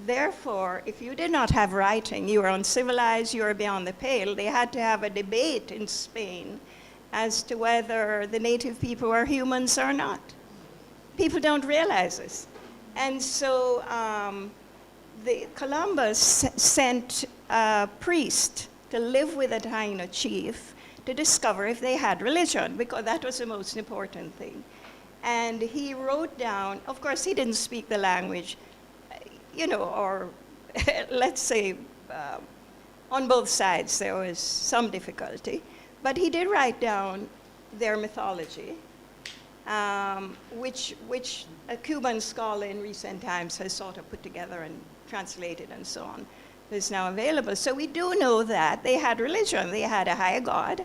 therefore, if you did not have writing, you were uncivilized, you were beyond the pale. They had to have a debate in Spain as to whether the native people were humans or not. People don't realize this. And so Columbus sent a priest to live with a Taino chief to discover if they had religion, because that was the most important thing. And he wrote down, of course, he didn't speak the language, you know, or let's say on both sides there was some difficulty, but he did write down their mythology, which a Cuban scholar in recent times has sort of put together and translated and so on. It's now available. So we do know that they had religion. They had a higher god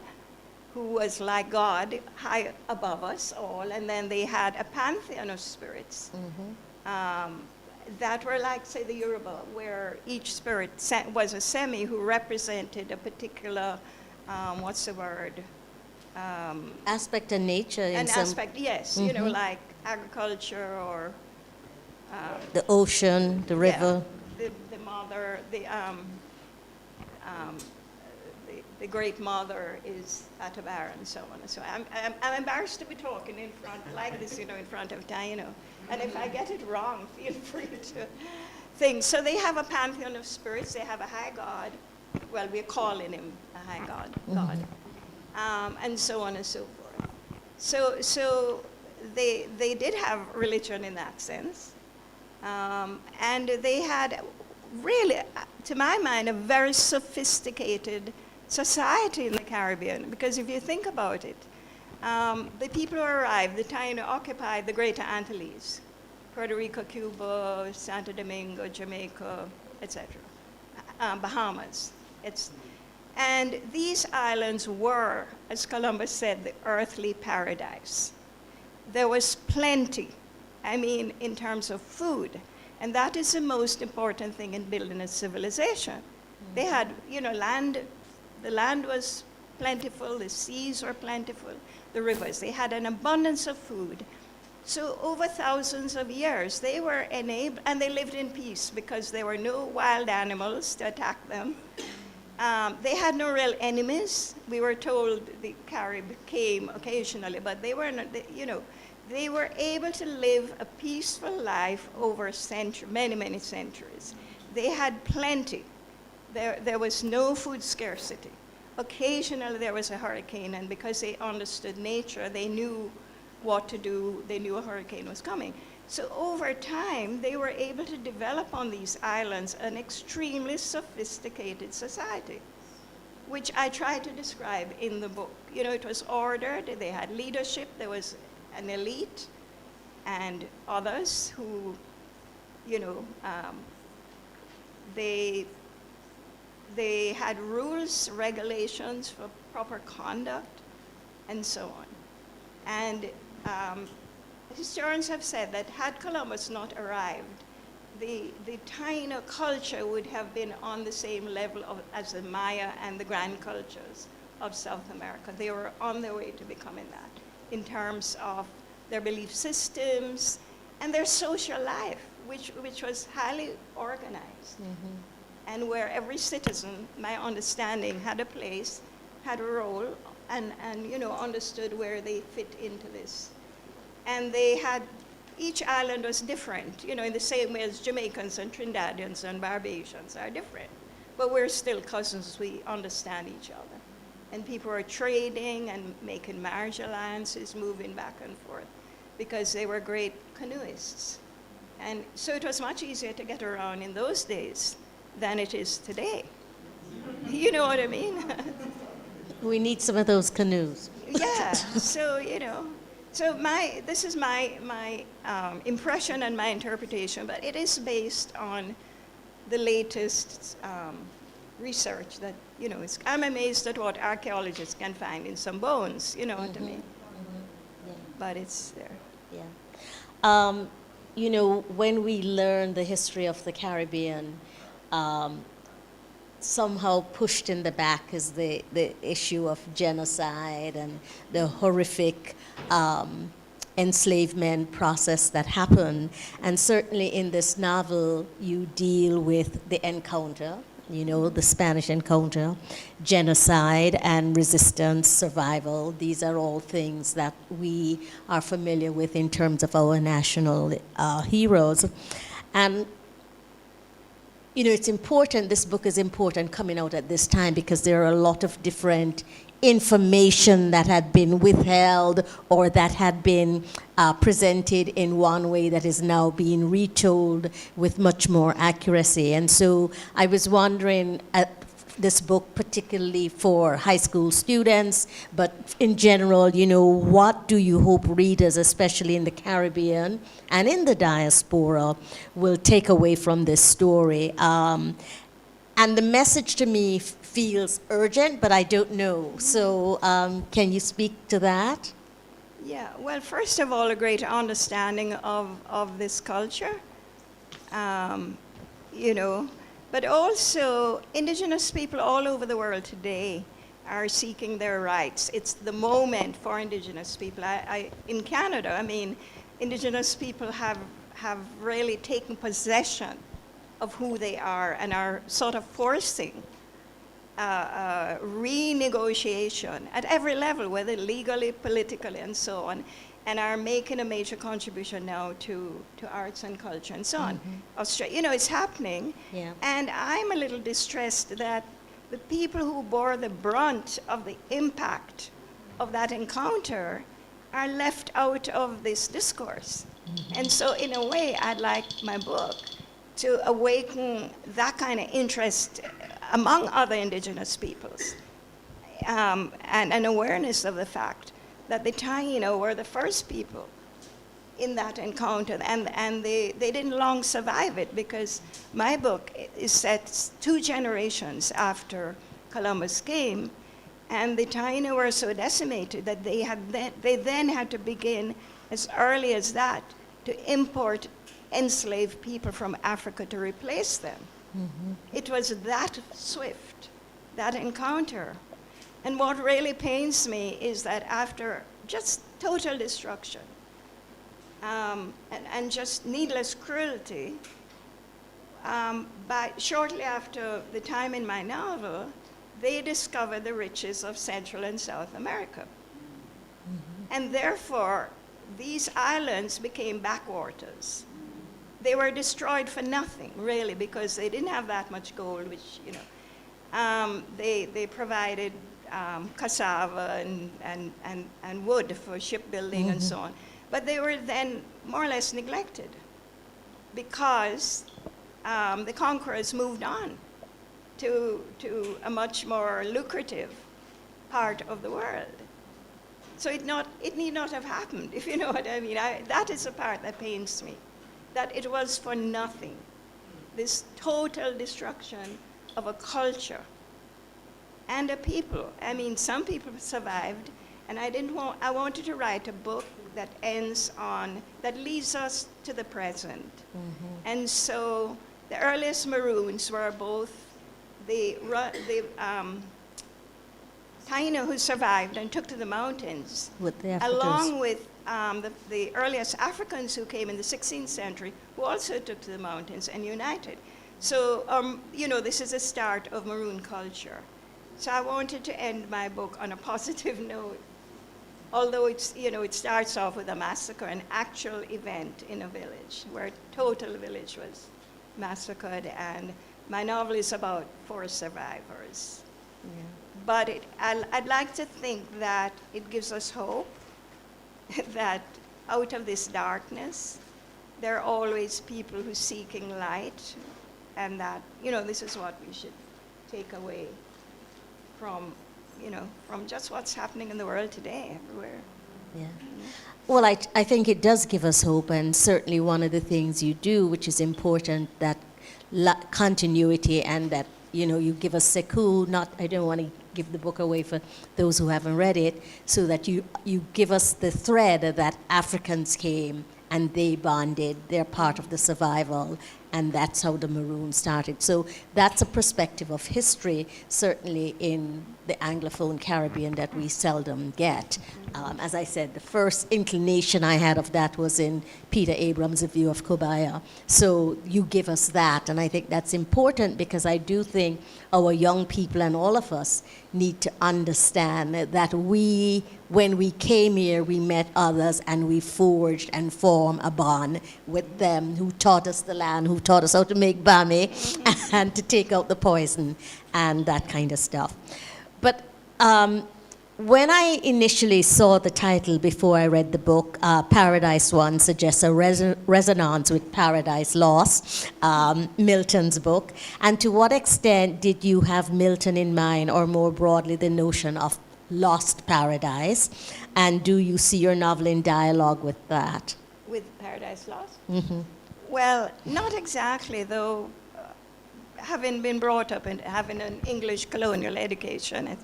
who was like God, high above us all, and then they had a pantheon of spirits that were like, say, the Yoruba, where each spirit was a semi who represented a particular, what's the word?
Aspect of nature.
Yes, you know, like agriculture or
the ocean, the river.
The mother, the great mother is Atabar and so on. So I'm embarrassed to be talking in front like this, in front of Taino. And if I get it wrong, feel free to think. So they have a pantheon of spirits. They have a high god. Well, we're calling him a high god, and so on and so forth. So they did have religion in that sense. And they had really, to my mind, a very sophisticated society in the Caribbean. Because if you think about it, the people who arrived, the Taino occupied the Greater Antilles, Puerto Rico, Cuba, Santo Domingo, Jamaica, etc., Bahamas. And these islands were, as Columbus said, the earthly paradise. There was plenty, in terms of food. And that is the most important thing in building a civilization. Mm-hmm. They had, land, the land was plentiful, the seas were plentiful, the rivers. They had an abundance of food. So over thousands of years, they were enabled, and they lived in peace because there were no wild animals to attack them. They had no real enemies. We were told the Carib came occasionally, but they were not, they were able to live a peaceful life over many, many centuries. They had plenty. There was no food scarcity. Occasionally there was a hurricane, and because they understood nature, they knew what to do. They knew a hurricane was coming. So over time, they were able to develop on these islands an extremely sophisticated society, which I try to describe in the book. It was ordered, they had leadership, there was an elite, and others who, they had rules, regulations for proper conduct, and so on. And historians have said that had Columbus not arrived, the Taino culture would have been on the same level as the Maya and the grand cultures of South America. They were on their way to becoming that in terms of their belief systems and their social life, which was highly organized. Mm-hmm. And where every citizen, my understanding, had a place, had a role, and understood where they fit into this. And they had, each island was different, in the same way as Jamaicans and Trinidadians and Barbadians are different. But we're still cousins, we understand each other. And people were trading and making marriage alliances, moving back and forth, because they were great canoeists. And so it was much easier to get around in those days than it is today. You know what I mean?
We need some of those canoes.
Yeah, so, this is my impression and my interpretation, but it is based on the latest research that, I'm amazed at what archaeologists can find in some bones, you know what I mean? Mm-hmm. Yeah. But it's there.
Yeah. When we learn the history of the Caribbean, somehow pushed in the back is the issue of genocide and the horrific enslavement process that happened. And certainly in this novel, you deal with the encounter, the Spanish encounter, genocide and resistance, survival. These are all things that we are familiar with in terms of our national heroes. And it's important, this book is important coming out at this time because there are a lot of different information that had been withheld or that had been presented in one way that is now being retold with much more accuracy. And so I was wondering, this book particularly for high school students, but in general, what do you hope readers, especially in the Caribbean and in the diaspora, will take away from this story? And the message to me feels urgent, but I don't know. So can you speak to that?
Yeah, well, first of all, a greater understanding of this culture, but also Indigenous people all over the world today are seeking their rights. It's the moment for Indigenous people. In Canada, Indigenous people have really taken possession of who they are and are sort of forcing renegotiation at every level, whether legally, politically, and so on, and are making a major contribution now to arts and culture and so on. Australia, you know, it's happening.
Yeah.
And I'm a little distressed that the people who bore the brunt of the impact of that encounter are left out of this discourse. And so in a way, I'd like my book to awaken that kind of interest among other Indigenous peoples, and an awareness of the fact that the Taino were the first people in that encounter, and they didn't long survive it, because my book is set 2 generations after Columbus came, and the Taino were so decimated that they then had to begin as early as that to import enslaved people from Africa to replace them. It was that swift, that encounter. And what really pains me is that after just total destruction and just needless cruelty, shortly after the time in my novel, they discovered the riches of Central and South America. And therefore, these islands became backwaters. They were destroyed for nothing, really, because they didn't have that much gold, which, you know, they provided cassava and wood for shipbuilding and so on. But they were then more or less neglected because the conquerors moved on to a much more lucrative part of the world. So it need not have happened, if you know what I mean. That is the part that pains me, that it was for nothing, this total destruction of a culture and a people. I mean, some people survived, and I wanted to write a book that that leads us to the present. And so the earliest Maroons were both the Taino who survived and took to the mountains, along with the earliest Africans who came in the 16th century, who also took to the mountains and united. So, you know, this is a start of Maroon culture. So I wanted to end my book on a positive note, although it's, you know, it starts off with a massacre, an actual event in a village, where a total village was massacred, and my novel is about 4 survivors. But I'd like to think that it gives us hope that out of this darkness, there are always people who are seeking light, and that, you know, this is what we should take away from, you know, from just what's happening in the world today, everywhere.
Yeah. Well, I think it does give us hope, and certainly one of the things you do, which is important, that continuity, and that, you know, you give us sekou, I don't want to give the book away for those who haven't read it, so that you give us the thread that Africans came and they bonded, they're part of the survival, and that's how the Maroons started. So that's a perspective of history, certainly in the Anglophone Caribbean, that we seldom get. As I said, the first inclination I had of that was in Peter Abrams' A View of Kobaya. So you give us that, and I think that's important, because I do think our young people and all of us need to understand that when we came here, we met others, and we forged and formed a bond with them, who taught us the land, who taught us how to make bame and to take out the poison and that kind of stuff. But when I initially saw the title before I read the book, Paradise One suggests a resonance with Paradise Lost, Milton's book. And to what extent did you have Milton in mind, or more broadly the notion of lost paradise? And do you see your novel in dialogue with that?
With Paradise Lost? Well, not exactly, though. Having been brought up and having an English colonial education,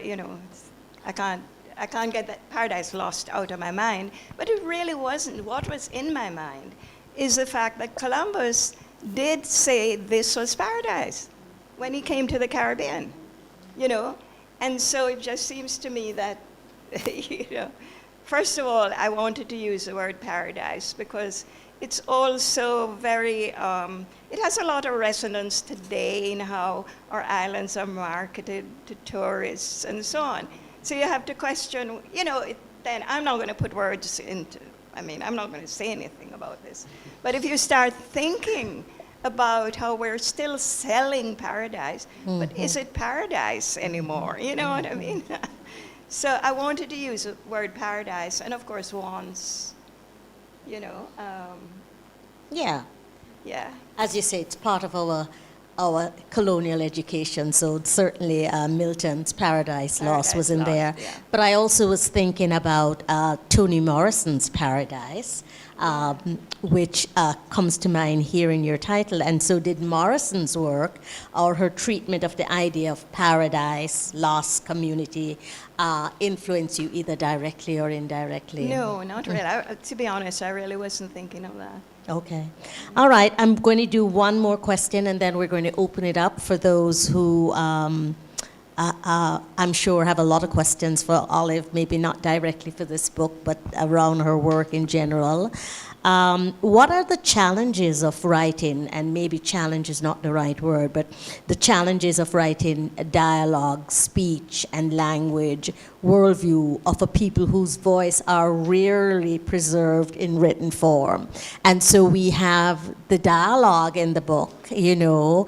you know, I can't get that Paradise Lost out of my mind. But it really wasn't. What was in my mind is the fact that Columbus did say this was paradise when he came to the Caribbean, you know. And so it just seems to me that, you know, first of all, I wanted to use the word paradise because it's also very, it has a lot of resonance today in how our islands are marketed to tourists and so on. So you have to question, you know, then I'm not going to put words into, I mean, I'm not going to say anything about this. But if you start thinking about how we're still selling paradise, but is it paradise anymore? You know what I mean? So I wanted to use the word paradise, and of course once, you know.
Yeah.
Yeah.
As you say, it's part of our colonial education, so certainly Milton's Paradise Lost was in
Lost,
there.
yeah.
But I also was thinking about Toni Morrison's Paradise, which comes to mind here in your title. And so did Morrison's work, or her treatment of the idea of paradise, lost community, influence you either directly or indirectly?
No, not really. To be honest, I really wasn't thinking of that.
Okay. All right. I'm going to do one more question, and then we're going to open it up for those who I'm sure have a lot of questions for Olive, maybe not directly for this book, but around her work in general. What are the challenges of writing, and maybe challenge is not the right word, but the challenges of writing a dialogue, speech, and language, worldview of a people whose voice are rarely preserved in written form? And so we have the dialogue in the book, you know.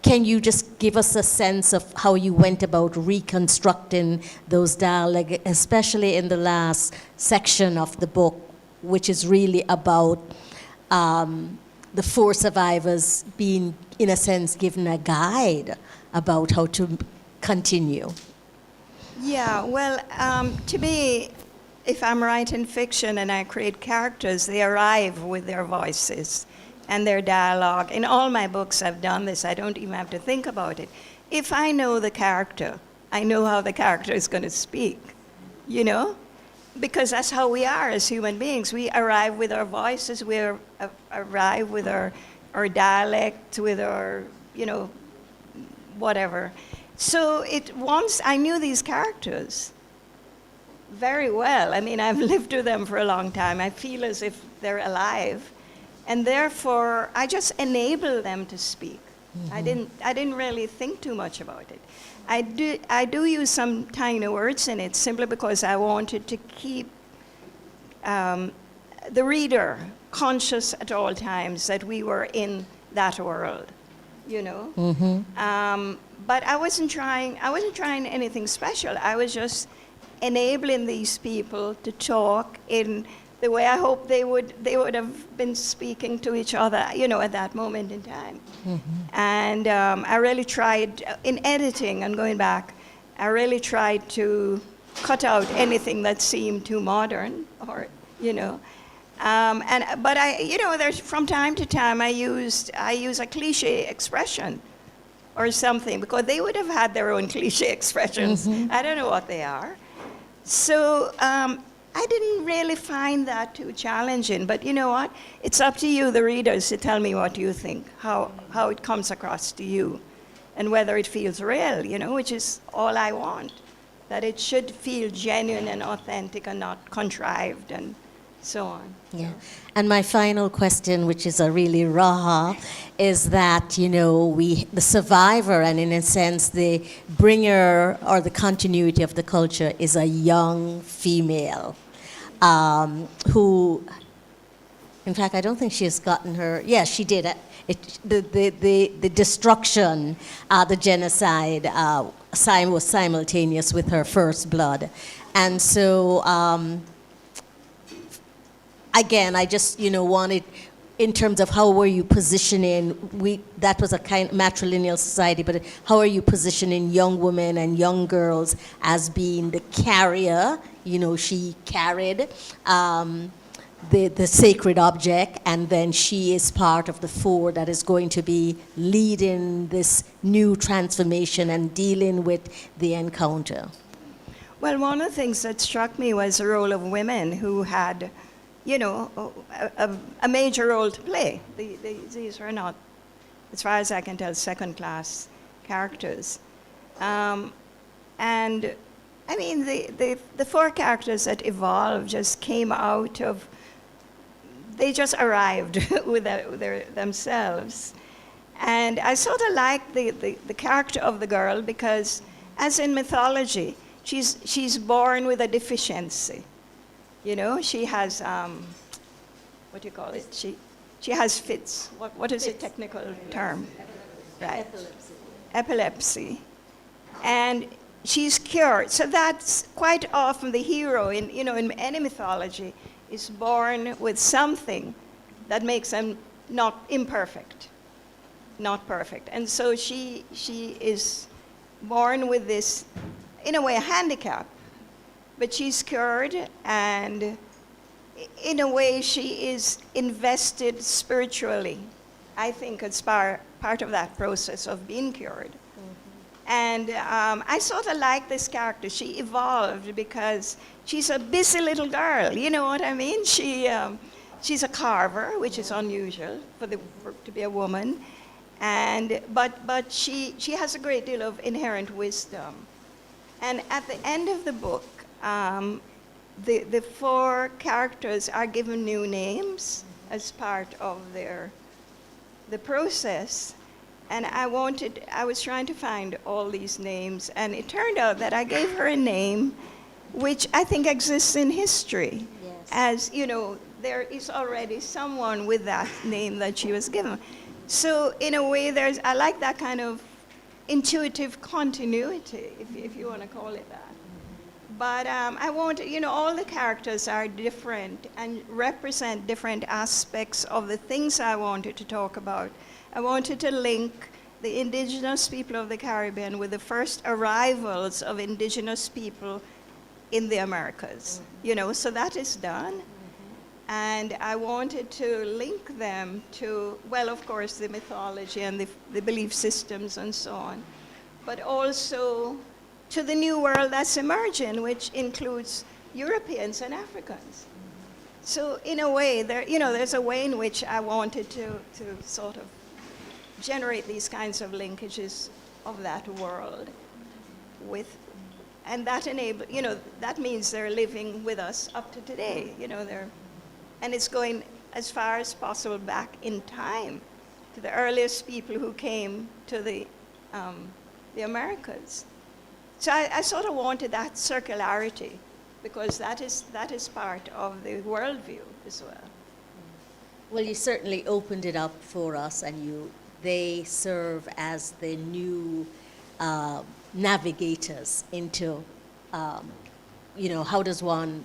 Can you just give us a sense of how you went about reconstructing those dialogue, especially in the last section of the book, which is really about the four survivors being, in a sense, given a guide about how to continue?
Yeah, well, to me, if I'm writing fiction and I create characters, they arrive with their voices and their dialogue. In all my books, I've done this. I don't even have to think about it. If I know the character, I know how the character is going to speak, you know? Because that's how we are as human beings. We arrive with our voices, we arrive with our dialect, with our, you know, whatever. So once I knew these characters very well. I mean, I've lived with them for a long time. I feel as if they're alive. And therefore, I just enable them to speak. Mm-hmm. I didn't really think too much about it. I do use some tiny words in it simply because I wanted to keep the reader conscious at all times that we were in that world, you know. Mm-hmm. But I wasn't trying anything special. I was just enabling these people to talk in the way I hope they would have been speaking to each other, you know, at that moment in time. Mm-hmm. And I really tried, in editing and going back, I really tried to cut out anything that seemed too modern, or, you know. But I, you know, there's from time to time I use a cliche expression or something, because they would have had their own cliche expressions. Mm-hmm. I don't know what they are. So I didn't really find that too challenging, but you know what? It's up to you, the readers, to tell me what you think, how it comes across to you, and whether it feels real, you know, which is all I want, that it should feel genuine and authentic and not contrived and so on.
Yeah. And my final question, which is a really raw, is that, you know, the survivor, and in a sense the bringer or the continuity of the culture, is a young female who, in fact, I don't think she has gotten her, yes, she did. The destruction, the genocide was simultaneous with her first blood. And so, again, I just, you know, wanted, in terms of how were you positioning, that was a kind of matrilineal society, but how are you positioning young women and young girls as being the carrier? You know, she carried the sacred object, and then she is part of the four that is going to be leading this new transformation and dealing with the encounter.
Well, one of the things that struck me was the role of women who had, you know, a major role to play. These are not, as far as I can tell, second-class characters. And I mean, the four characters that evolved just came out of, they just arrived with themselves. And I sort of like the character of the girl because, as in mythology, she's born with a deficiency. You know, she has, what do you call it? She has fits. What is the technical term? Right. Epilepsy. And she's cured. So that's quite often the hero in any mythology is born with something that makes them not imperfect, not perfect. And so she is born with this, in a way, a handicap, but she's cured, and in a way she is invested spiritually, I think, as part of that process of being cured. And I sort of like this character. She evolved because she's a busy little girl. You know what I mean? She's a carver, which is unusual to be a woman. But she has a great deal of inherent wisdom. And at the end of the book, the four characters are given new names as part of the process. And I was trying to find all these names, and it turned out that I gave her a name which I think exists in history. Yes. As, you know, there is already someone with that name that she was given. So in a way, I like that kind of intuitive continuity, if you want to call it that. But I want, all the characters are different and represent different aspects of the things I wanted to talk about. I wanted to link the indigenous people of the Caribbean with the first arrivals of indigenous people in the Americas. So that is done. And I wanted to link them to, well, of course, the mythology and the belief systems and so on, but also to the new world that's emerging, which includes Europeans and Africans. So in a way, there's a way in which I wanted to sort of generate these kinds of linkages of that world and that that means they're living with us up to today, and it's going as far as possible back in time to the earliest people who came to the Americas. So I sort of wanted that circularity because that is part of the worldview as well.
Well, you certainly opened it up for us, and they serve as the new navigators into, how does one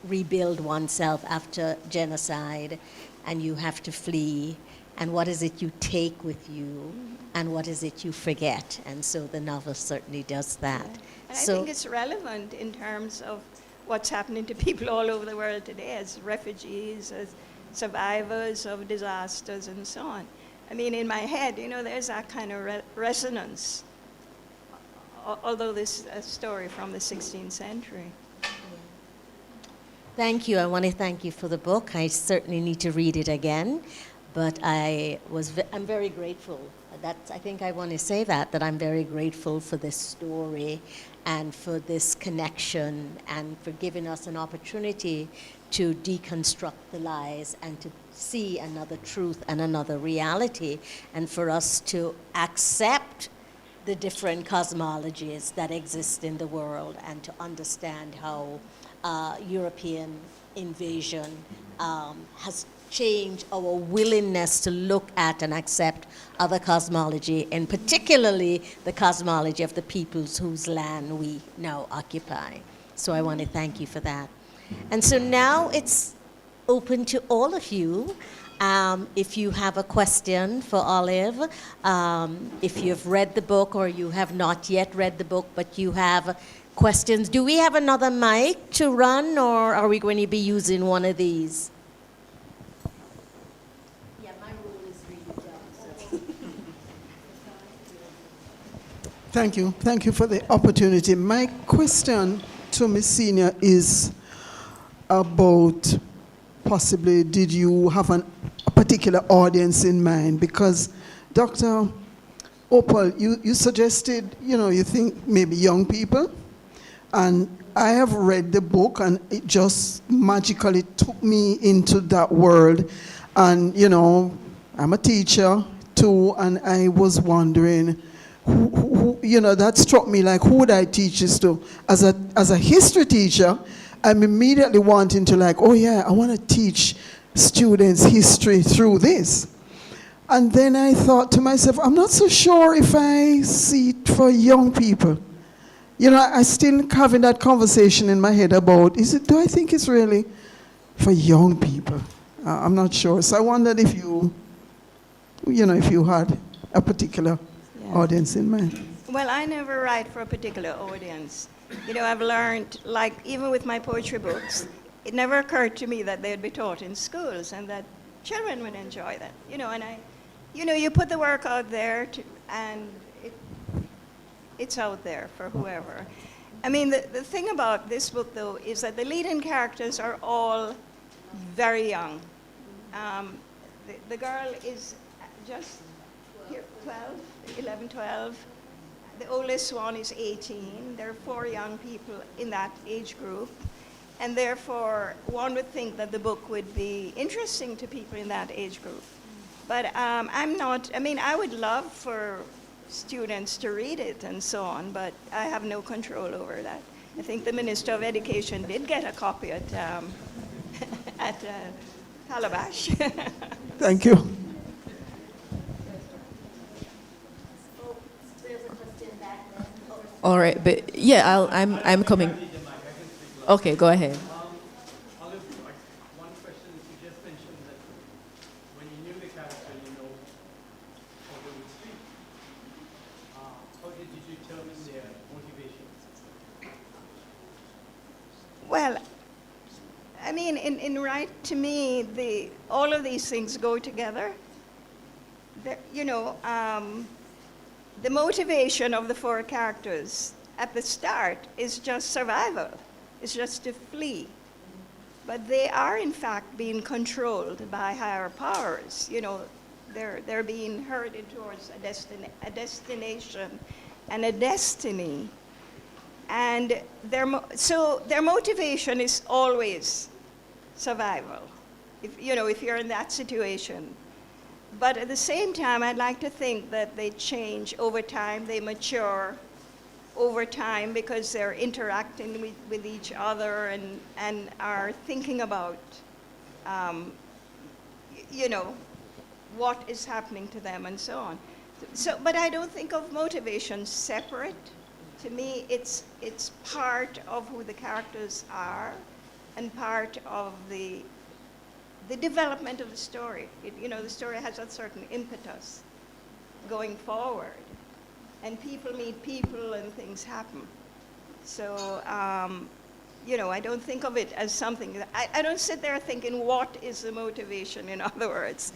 rebuild oneself after genocide, and you have to flee, and what is it you take with you, and what is it you forget? And so the novel certainly does that.
Yeah. And I think it's relevant in terms of what's happening to people all over the world today as refugees, as survivors of disasters, and so on. I mean, in my head, there's that kind of resonance, although this is a story from the 16th century.
Thank you. I want to thank you for the book. I certainly need to read it again, but I'm very grateful. I think I want to say that I'm very grateful for this story and for this connection and for giving us an opportunity to deconstruct the lies and to see another truth and another reality, and for us to accept the different cosmologies that exist in the world and to understand how European invasion has changed our willingness to look at and accept other cosmology, and particularly the cosmology of the peoples whose land we now occupy. So I want to thank you for that. And so now it's open to all of you. If you have a question for Olive, if you've read the book or you have not yet read the book, but you have questions. Do we have another mic to run, or are we going to be using one of these? Yeah, my rule is really done.
Thank you. Thank you for the opportunity. My question to Ms. Senior is about possibly did you have a particular audience in mind? Because Dr. Opal, you suggested, you think maybe young people. And I have read the book, and it just magically took me into that world. And, you know, I'm a teacher too, and I was wondering, who, you know, that struck me like, who would I teach this to? As a history teacher, I'm immediately wanting to like, oh yeah, I want to teach students history through this. And then I thought to myself, I'm not so sure if I see it for young people. You know, I still having that conversation in my head about, do I think it's really for young people? I'm not sure. So I wondered if if you had a particular audience in mind.
Well, I never write for a particular audience. You know, I've learned, like, even with my poetry books, it never occurred to me that they'd be taught in schools and that children would enjoy that. You know, and you put the work out there, and it's out there for whoever. I mean, the thing about this book, though, is that the leading characters are all very young. The girl is just 11, 12. The oldest one is 18. There are 4 young people in that age group. And therefore, one would think that the book would be interesting to people in that age group. But I would love for students to read it and so on, but I have no control over that. I think the Minister of Education did get a copy at Calabash.
Thank you.
All right, but yeah, I'm coming. Okay, go ahead.
Olive, one question is, you just mentioned that when you knew the character, you know how they would speak. How did you determine their motivations?
Well, I mean, to me, all of these things go together. The motivation of the 4 characters at the start is just survival. It's just to flee. But they are, in fact, being controlled by higher powers. You know, they're being herded towards a destination and a destiny. And their motivation is always survival, if you're in that situation. But at the same time, I'd like to think that they change over time, they mature over time because they're interacting with each other and are thinking about, what is happening to them and so on. But I don't think of motivation separate. To me, it's part of who the characters are and part of the development of the story. The story has a certain impetus going forward. And people meet people and things happen. So, I don't think of it as something, I don't sit there thinking, what is the motivation, in other words.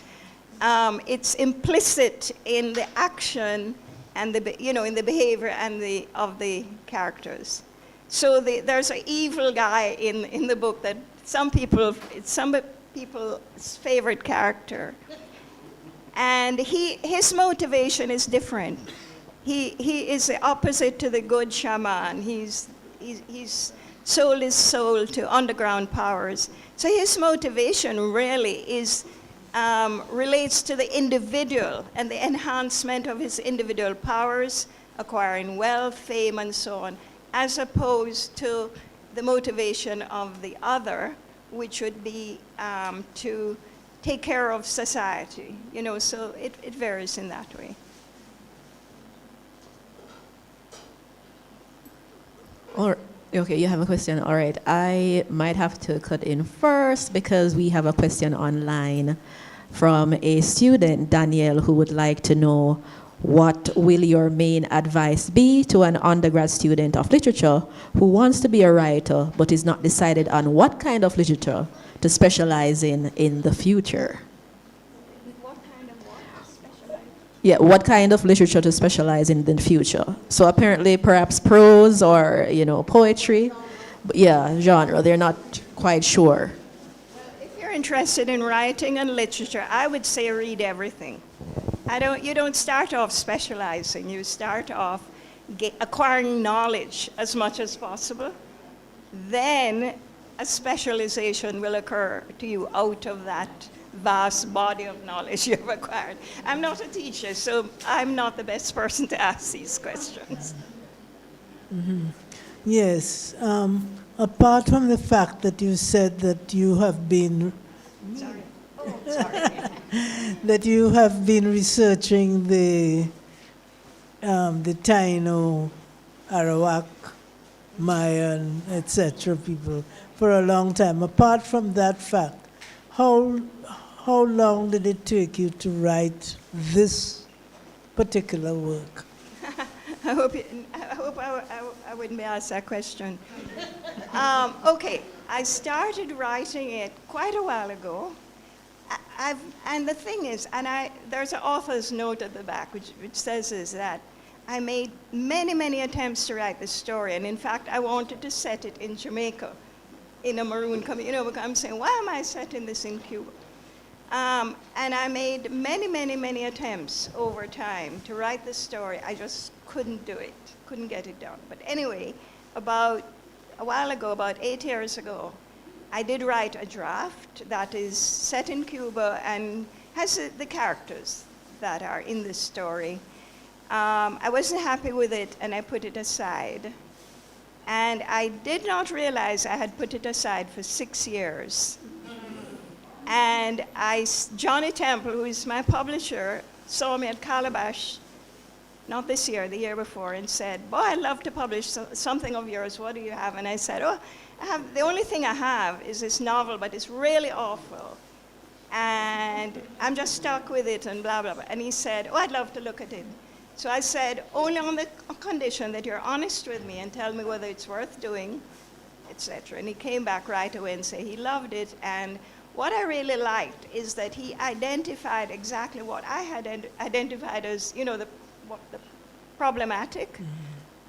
It's implicit in the action and in the behavior and of the characters. So there's an evil guy in the book that it's some people's favorite character. And his motivation is different. He is the opposite to the good shaman. He's sold his soul to underground powers. So his motivation really relates to the individual and the enhancement of his individual powers, acquiring wealth, fame, and so on, as opposed to the motivation of the other, which would be to take care of society. So it varies in that way.
Okay, you have a question. All right. I might have to cut in first because we have a question online from a student, Danielle, who would like to know, what will your main advice be to an undergrad student of literature who wants to be a writer but is not decided on what kind of literature to specialize in the future? Yeah, what kind of literature to specialize in the future? So apparently perhaps prose or, poetry. But yeah, genre, they're not quite sure.
If you're interested in writing and literature, I would say read everything. You don't start off specializing. You start off acquiring knowledge as much as possible, then a specialization will occur to you out of that vast body of knowledge you've acquired. I'm not a teacher, so I'm not the best person to ask these questions.
Yes. Apart from the fact that you said that you have been that you have been researching the Taino, Arawak, Mayan, etc. people for a long time. Apart from that fact, how long did it take you to write this particular work?
I hope I wouldn't be asked that question. Okay, I started writing it quite a while ago. And the thing is, there's an author's note at the back which says is that I made many, many attempts to write the story. And in fact, I wanted to set it in Jamaica, in a maroon community. Because I'm saying, why am I setting this in Cuba? And I made many, many, many attempts over time to write the story. I just couldn't do it, couldn't get it done. But anyway, about a while ago, about 8 years ago, I did write a draft that is set in Cuba and has the characters that are in the story. I wasn't happy with it, and I put it aside. And I did not realize I had put it aside for 6 years. And Johnny Temple, who is my publisher, saw me at Calabash, not this year, the year before, and said, boy, I'd love to publish something of yours. What do you have? And I said, oh, the only thing I have is this novel, but it's really awful. And I'm just stuck with it and blah, blah, blah. And he said, oh, I'd love to look at it. So I said, only on the condition that you're honest with me and tell me whether it's worth doing, etc. And he came back right away and said he loved it. And what I really liked is that he identified exactly what I had identified as, the problematic. Mm-hmm.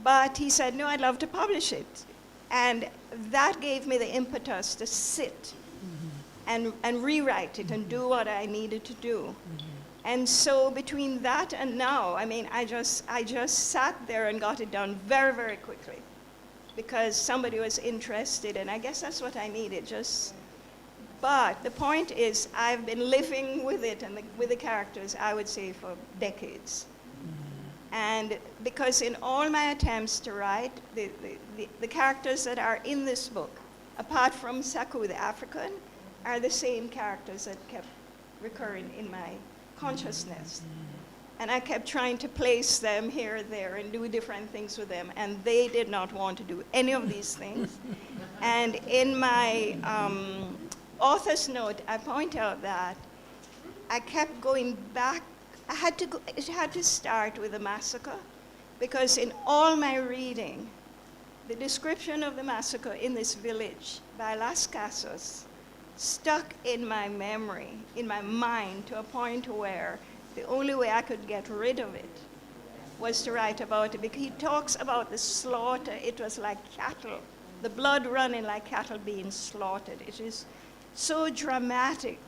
But he said, no, I'd love to publish it. And that gave me the impetus to sit and rewrite it and do what I needed to do. Mm-hmm. And so between that and now, I just sat there and got it done very, very quickly because somebody was interested, and I guess that's what I needed. But the point is, I've been living with it and with the characters, I would say, for decades. And because in all my attempts to write, the characters that are in this book, apart from Saku the African, are the same characters that kept recurring in my consciousness. And I kept trying to place them here, there, and do different things with them, and they did not want to do any of these things. And in my author's note, I point out that I kept going back. It had to start with the massacre, because in all my reading, the description of the massacre in this village by Las Casas stuck in my memory, in my mind, to a point where the only way I could get rid of it was to write about it, because he talks about the slaughter. It was like cattle, the blood running like cattle being slaughtered. It is so dramatic.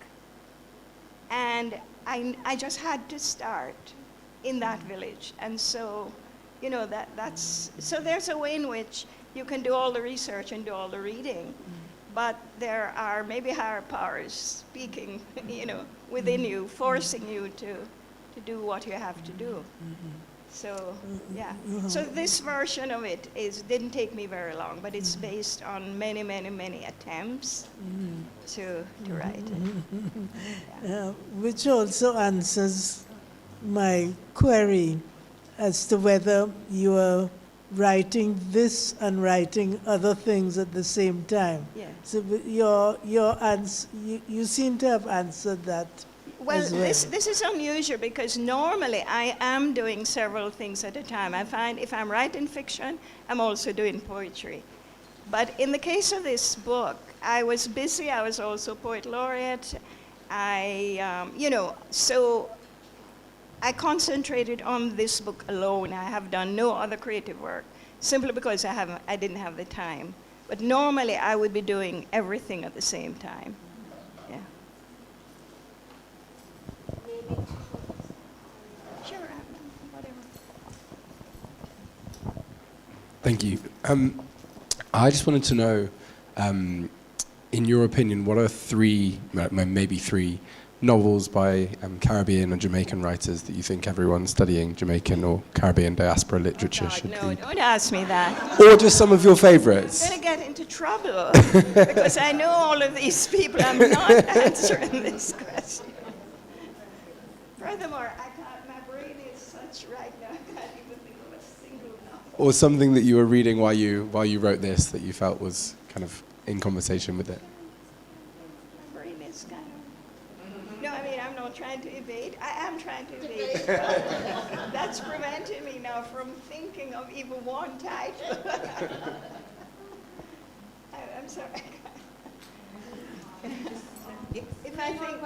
And I just had to start in that village. And so, so there's a way in which you can do all the research and do all the reading, but there are maybe higher powers speaking, within you, forcing you to do what you have to do. So, yeah. So this version of it didn't take me very long, but it's based on many, many, many attempts to write it.
Which also answers my query as to whether you are writing this and writing other things at the same time.
Yeah.
So your answer, you seem to have answered that.
Well, this is unusual because normally I am doing several things at a time. I find if I'm writing fiction, I'm also doing poetry. But in the case of this book, I was busy. I was also poet laureate. So I concentrated on this book alone. I have done no other creative work, simply because I didn't have the time. But normally I would be doing everything at the same time. Yeah. Sure, whatever.
Thank you. I just wanted to know, in your opinion, what are maybe three novels by Caribbean or Jamaican writers that you think everyone studying Jamaican or Caribbean diaspora literature should
No,
read?
don't ask me that.
Or just some of your favorites?
I'm going to get into trouble because I know all of these people. I'm not answering this question. Furthermore, my brain is such right now, I can't even think of a single novel.
Or something that you were reading while you wrote this that you felt was kind of in conversation with it?
My brain is kind of... No, I mean, I'm not trying to evade. I am trying to evade. That's preventing me now from thinking of even one title. I'm sorry. If I think...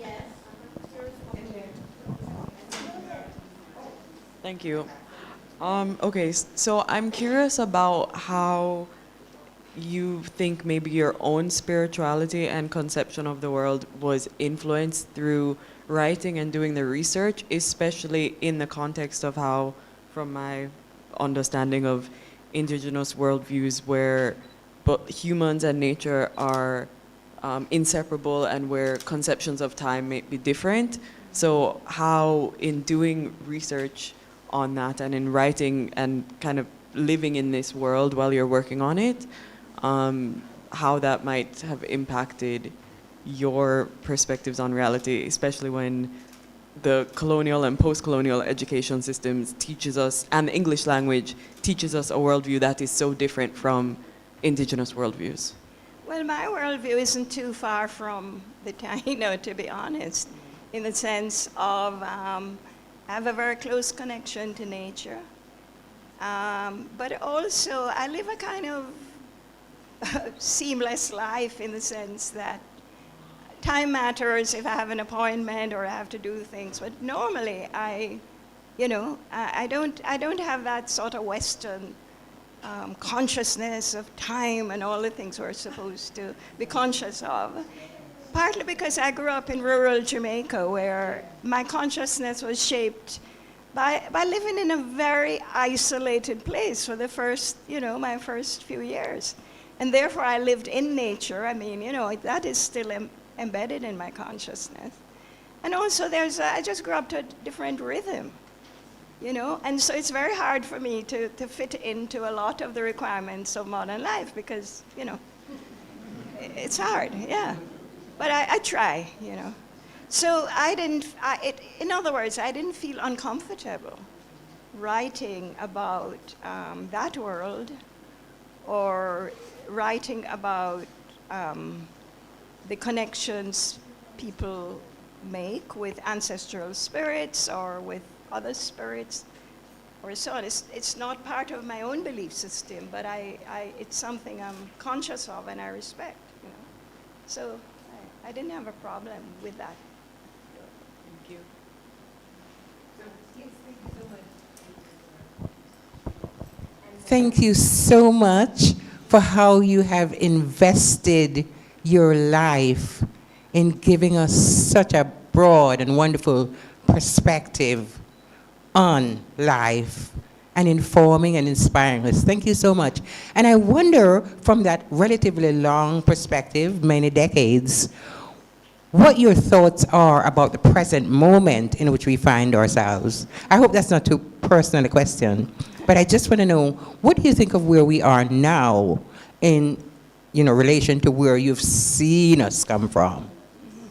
Yes. Thank you. Okay, so I'm curious about how you think maybe your own spirituality and conception of the world was influenced through writing and doing the research, especially in the context of how, from my understanding of indigenous worldviews, where humans and nature are inseparable and where conceptions of time may be different. So how, in doing research on that and in writing and kind of living in this world while you're working on it, how that might have impacted your perspectives on reality, especially when the colonial and post-colonial education systems teaches us, and the English language teaches us a worldview that is so different from indigenous worldviews.
Well, my worldview isn't too far from the Taino, to be honest, in the sense of I have a very close connection to nature. But also, I live a kind of seamless life in the sense that time matters if I have an appointment or I have to do things. But normally, I don't have that sort of Western consciousness of time and all the things we're supposed to be conscious of. Partly because I grew up in rural Jamaica, where my consciousness was shaped by living in a very isolated place for the first, my first few years. And therefore I lived in nature. I mean, that is still embedded in my consciousness. And also I just grew up to a different rhythm, and so it's very hard for me to fit into a lot of the requirements of modern life because, it's hard, yeah. But I try, So in other words, I didn't feel uncomfortable writing about that world or writing about the connections people make with ancestral spirits or with other spirits or so on. It's not part of my own belief system, but it's something I'm conscious of and I respect, So I didn't have a problem with that.
Thank you.
Thank you so much for how you have invested your life in giving us such a broad and wonderful perspective on life and informing and inspiring us. Thank you so much. And I wonder, from that relatively long perspective, many decades, what your thoughts are about the present moment in which we find ourselves. I hope that's not too personal a question, but I just want to know, what do you think of where we are now in relation to where you've seen us come from?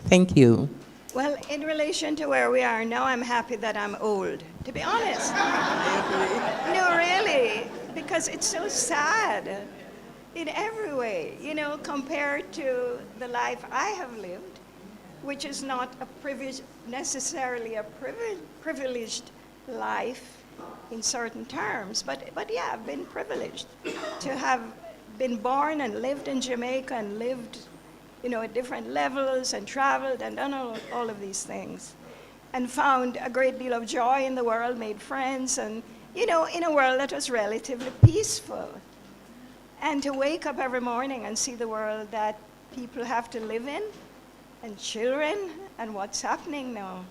Thank you.
Well, in relation to where we are now, I'm happy that I'm old, to be honest. No, really, because it's so sad in every way, compared to the life I have lived, which is not necessarily a privileged life in certain terms, but yeah, I've been privileged to have been born and lived in Jamaica and lived at different levels and traveled and done all of these things and found a great deal of joy in the world, made friends, and, in a world that was relatively peaceful. And to wake up every morning and see the world that people have to live in, and children, and what's happening now,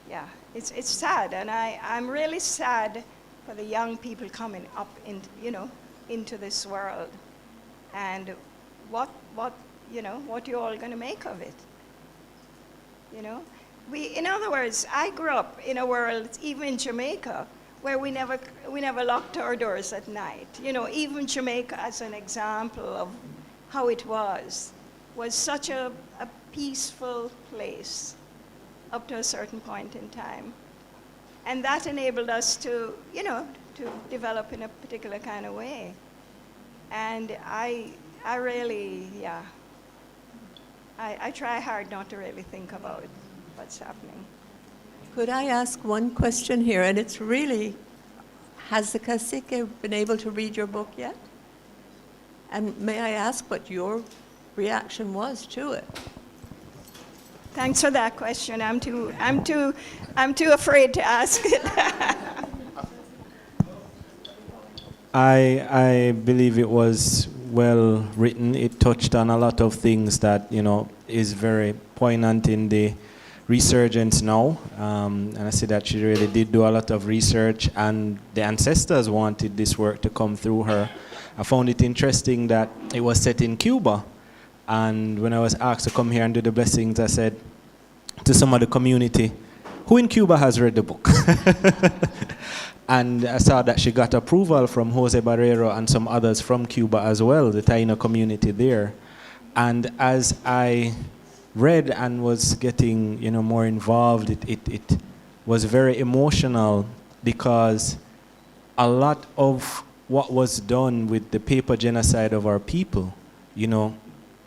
yeah, it's sad, and I'm really sad for the young people coming up into this world, and what you all going to make of it, in other words, I grew up in a world, even in Jamaica, where we never locked our doors at night. Even Jamaica, as an example of how it was such a peaceful place up to a certain point in time. And that enabled us to develop in a particular kind of way. And I really, I try hard not to really think about what's happening.
Could I ask one question here? And it's really, has the cacique been able to read your book yet? And may I ask what your reaction was to it?
Thanks for that question. I'm too afraid to ask it.
I believe it was well written. It touched on a lot of things that is very poignant in the resurgence now, and I see that she really did do a lot of research, and the ancestors wanted this work to come through her. I found it interesting that it was set in Cuba, and when I was asked to come here and do the blessings, I said to some of the community, who in Cuba has read the book? And I saw that she got approval from Jose Barrero and some others from Cuba as well, the Taino community there. And as I read and was getting more involved, it was very emotional, because a lot of what was done with the paper genocide of our people,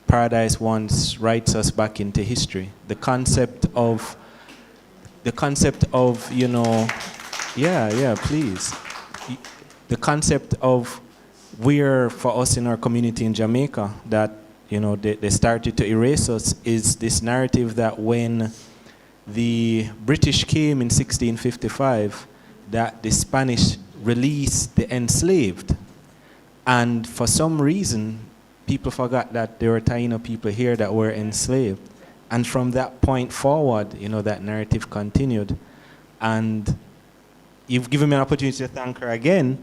Paradise once writes us back into history. The concept of please. The concept of where, for us in our community in Jamaica, that they started to erase us, is this narrative that when the British came in 1655, that the Spanish released the enslaved. And for some reason, people forgot that there were Taino people here that were enslaved. And from that point forward, that narrative continued. And you've given me an opportunity to thank her again,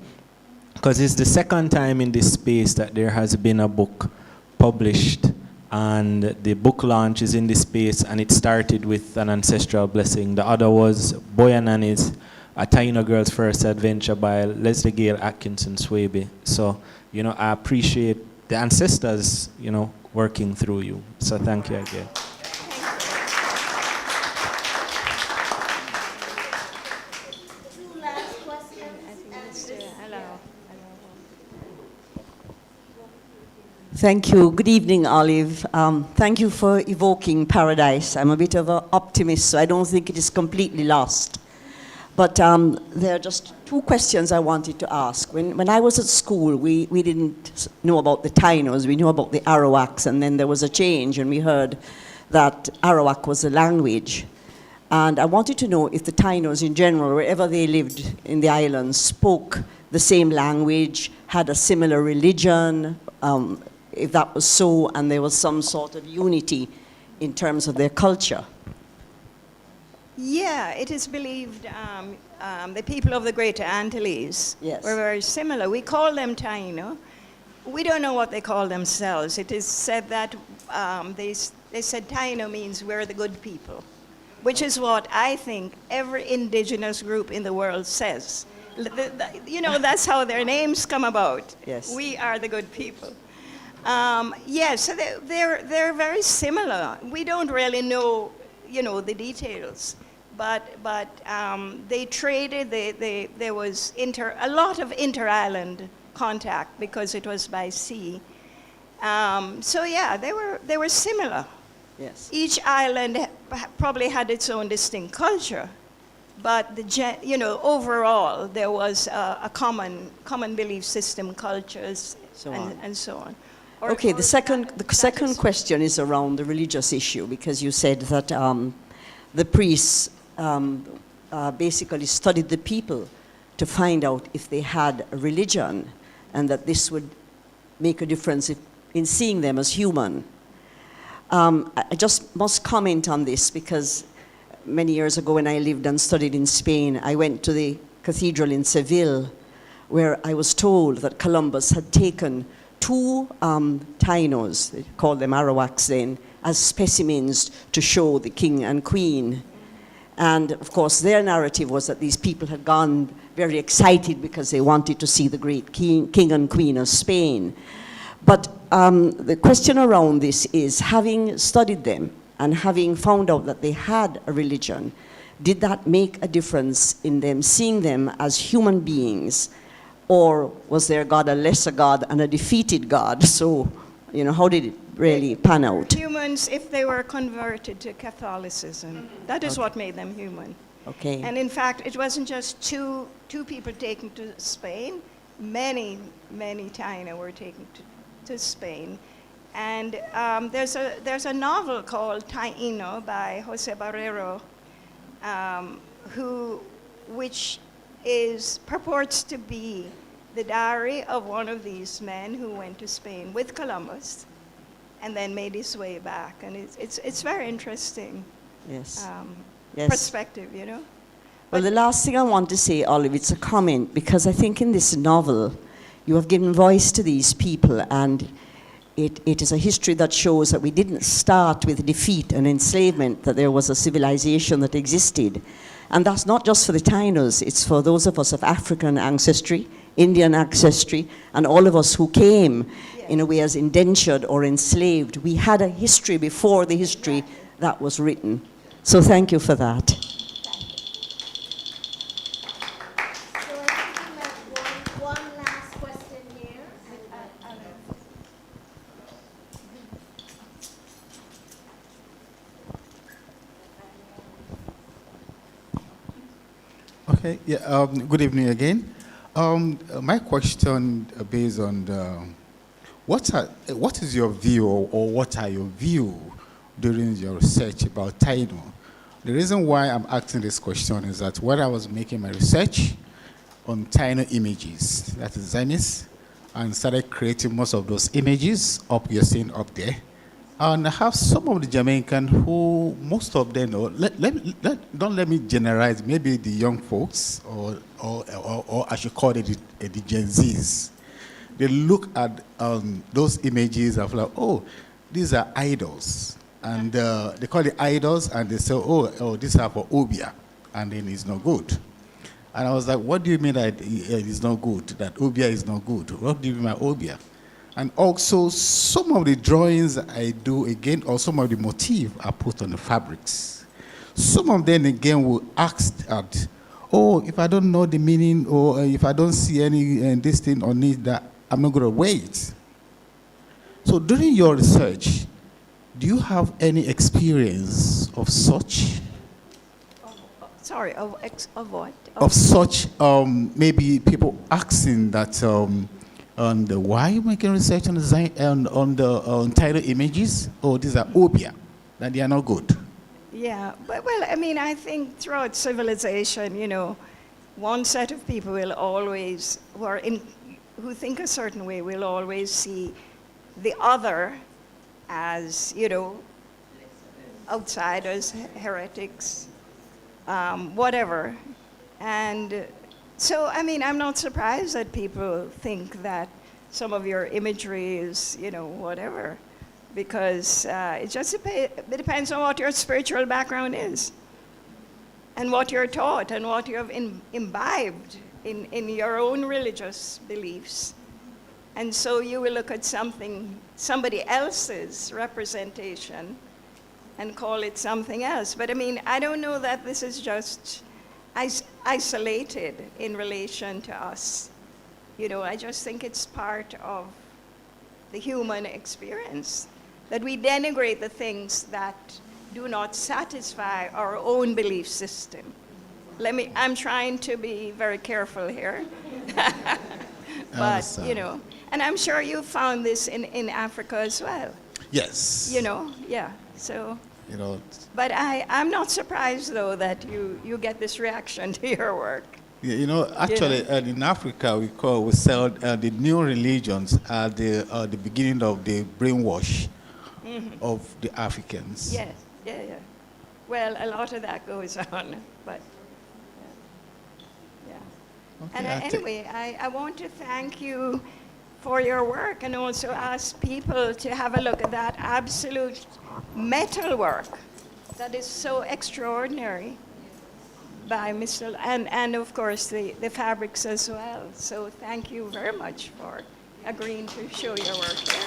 because it's the second time in this space that there has been a book published, and the book launch is in this space, and it started with an ancestral blessing. The other was Boyanani's A Taino Girl's First Adventure by Leslie Gale Atkinson Swaby. So, I appreciate the ancestors, working through you. So thank you again.
Thank you. Good evening, Olive. Thank you for evoking paradise. I'm a bit of an optimist, so I don't think it is completely lost. But there are just two questions I wanted to ask. When I was at school, we didn't know about the Tainos. We knew about the Arawaks, and then there was a change, and we heard that Arawak was a language. And I wanted to know if the Tainos in general, wherever they lived in the islands, spoke the same language, had a similar religion, if that was so, and there was some sort of unity in terms of their culture.
Yeah, it is believed the people of the Greater Antilles were very similar. We call them Taino. We don't know what they call themselves. It is said that they said Taino means we're the good people, which is what I think every indigenous group in the world says. That's how their names come about.
Yes.
We are the good people. So they're very similar. We don't really know, the details, but they traded. There was a lot of inter-island contact because it was by sea. They were similar.
Yes.
Each island probably had its own distinct culture, but overall there was a common belief system, cultures, and so on.
Okay, the second question is around the religious issue, because you said that the priests basically studied the people to find out if they had a religion, and that this would make a difference in seeing them as human. I just must comment on this, because many years ago when I lived and studied in Spain, I went to the cathedral in Seville, where I was told that Columbus had taken two Tainos, they called them Arawaks then, as specimens to show the king and queen. And of course, their narrative was that these people had gone very excited because they wanted to see the great king and queen of Spain. But the question around this is, having studied them and having found out that they had a religion, did that make a difference in them seeing them as human beings? Or was their God a lesser God and a defeated God? So, you know, how did it really pan out?
Humans, if they were converted to Catholicism, that is what made them human.
Okay.
And in fact, it wasn't just two people taken to Spain. Many Taino were taken to Spain. And there's a novel called Taino by Jose Barrero, which purports to be the diary of one of these men who went to Spain with Columbus and then made his way back. And it's very interesting.
Yes.
Yes. Perspective, you know.
Well, the last thing I want to say, Olive, it's a comment, because I think in this novel you have given voice to these people, and it is a history that shows that we didn't start with defeat and enslavement, that there was a civilization that existed. And that's not just for the Tainos, it's for those of us of African ancestry, Indian ancestry, and all of us who came in a way as indentured or enslaved. We had a history before the history that was written. So thank you for that.
One last question here.
Okay, yeah, good evening again. My question based on what is your view, or what are your view during your research about Taino? The reason why I'm asking this question is that when I was making my research on Taino images, that is Zenith, and started creating most of those images you're seeing up there. And I have some of the Jamaican who, most of them, don't let me generalize, maybe the young folks, or I should call it the Gen Zs. They look at those images of like, oh, these are idols. And they call it idols, and they say, oh, these are for Obia, and then it's not good. And I was like, what do you mean that it's not good, that Obia is not good? What do you mean by Obia? And also, some of the drawings I do, again, or some of the motifs are put on the fabrics. Some of them, again, will ask at, oh, if I don't know the meaning, or if I don't see any this thing on it, that I'm not going to wait. So during your research, do you have any experience of such?
Sorry, of what?
Of such, maybe people asking that, why are you making research on the title images? Oh, these are Obia, that they are not good.
Yeah, but well, I mean, I think throughout civilization, you know, one set of people will always, who think a certain way, will always see the other as, you know, outsiders, heretics, whatever. And so, I mean, I'm not surprised that people think that some of your imagery is, you know, whatever, because it just depends on what your spiritual background is, and what you're taught, and what you have imbibed in your own religious beliefs. And so you will look at somebody else's representation and call it something else. But I mean, I don't know that this is just isolated in relation to us. You know, I just think it's part of the human experience, that we denigrate the things that do not satisfy our own belief system. I'm trying to be very careful here. But, you know, and I'm sure you found this in Africa as well.
Yes.
You know, yeah, so.
You know.
But I'm not surprised, though, that you get this reaction to your work.
Yeah, you know, actually, in Africa, we sell the new religions at the beginning of the brainwash of the Africans.
Yes, yeah. Well, a lot of that goes on, but yeah. And anyway, I want to thank you for your work and also ask people to have a look at that absolute metal work that is so extraordinary by Mr. And of course the fabrics as well. So thank you very much for agreeing to show your work here.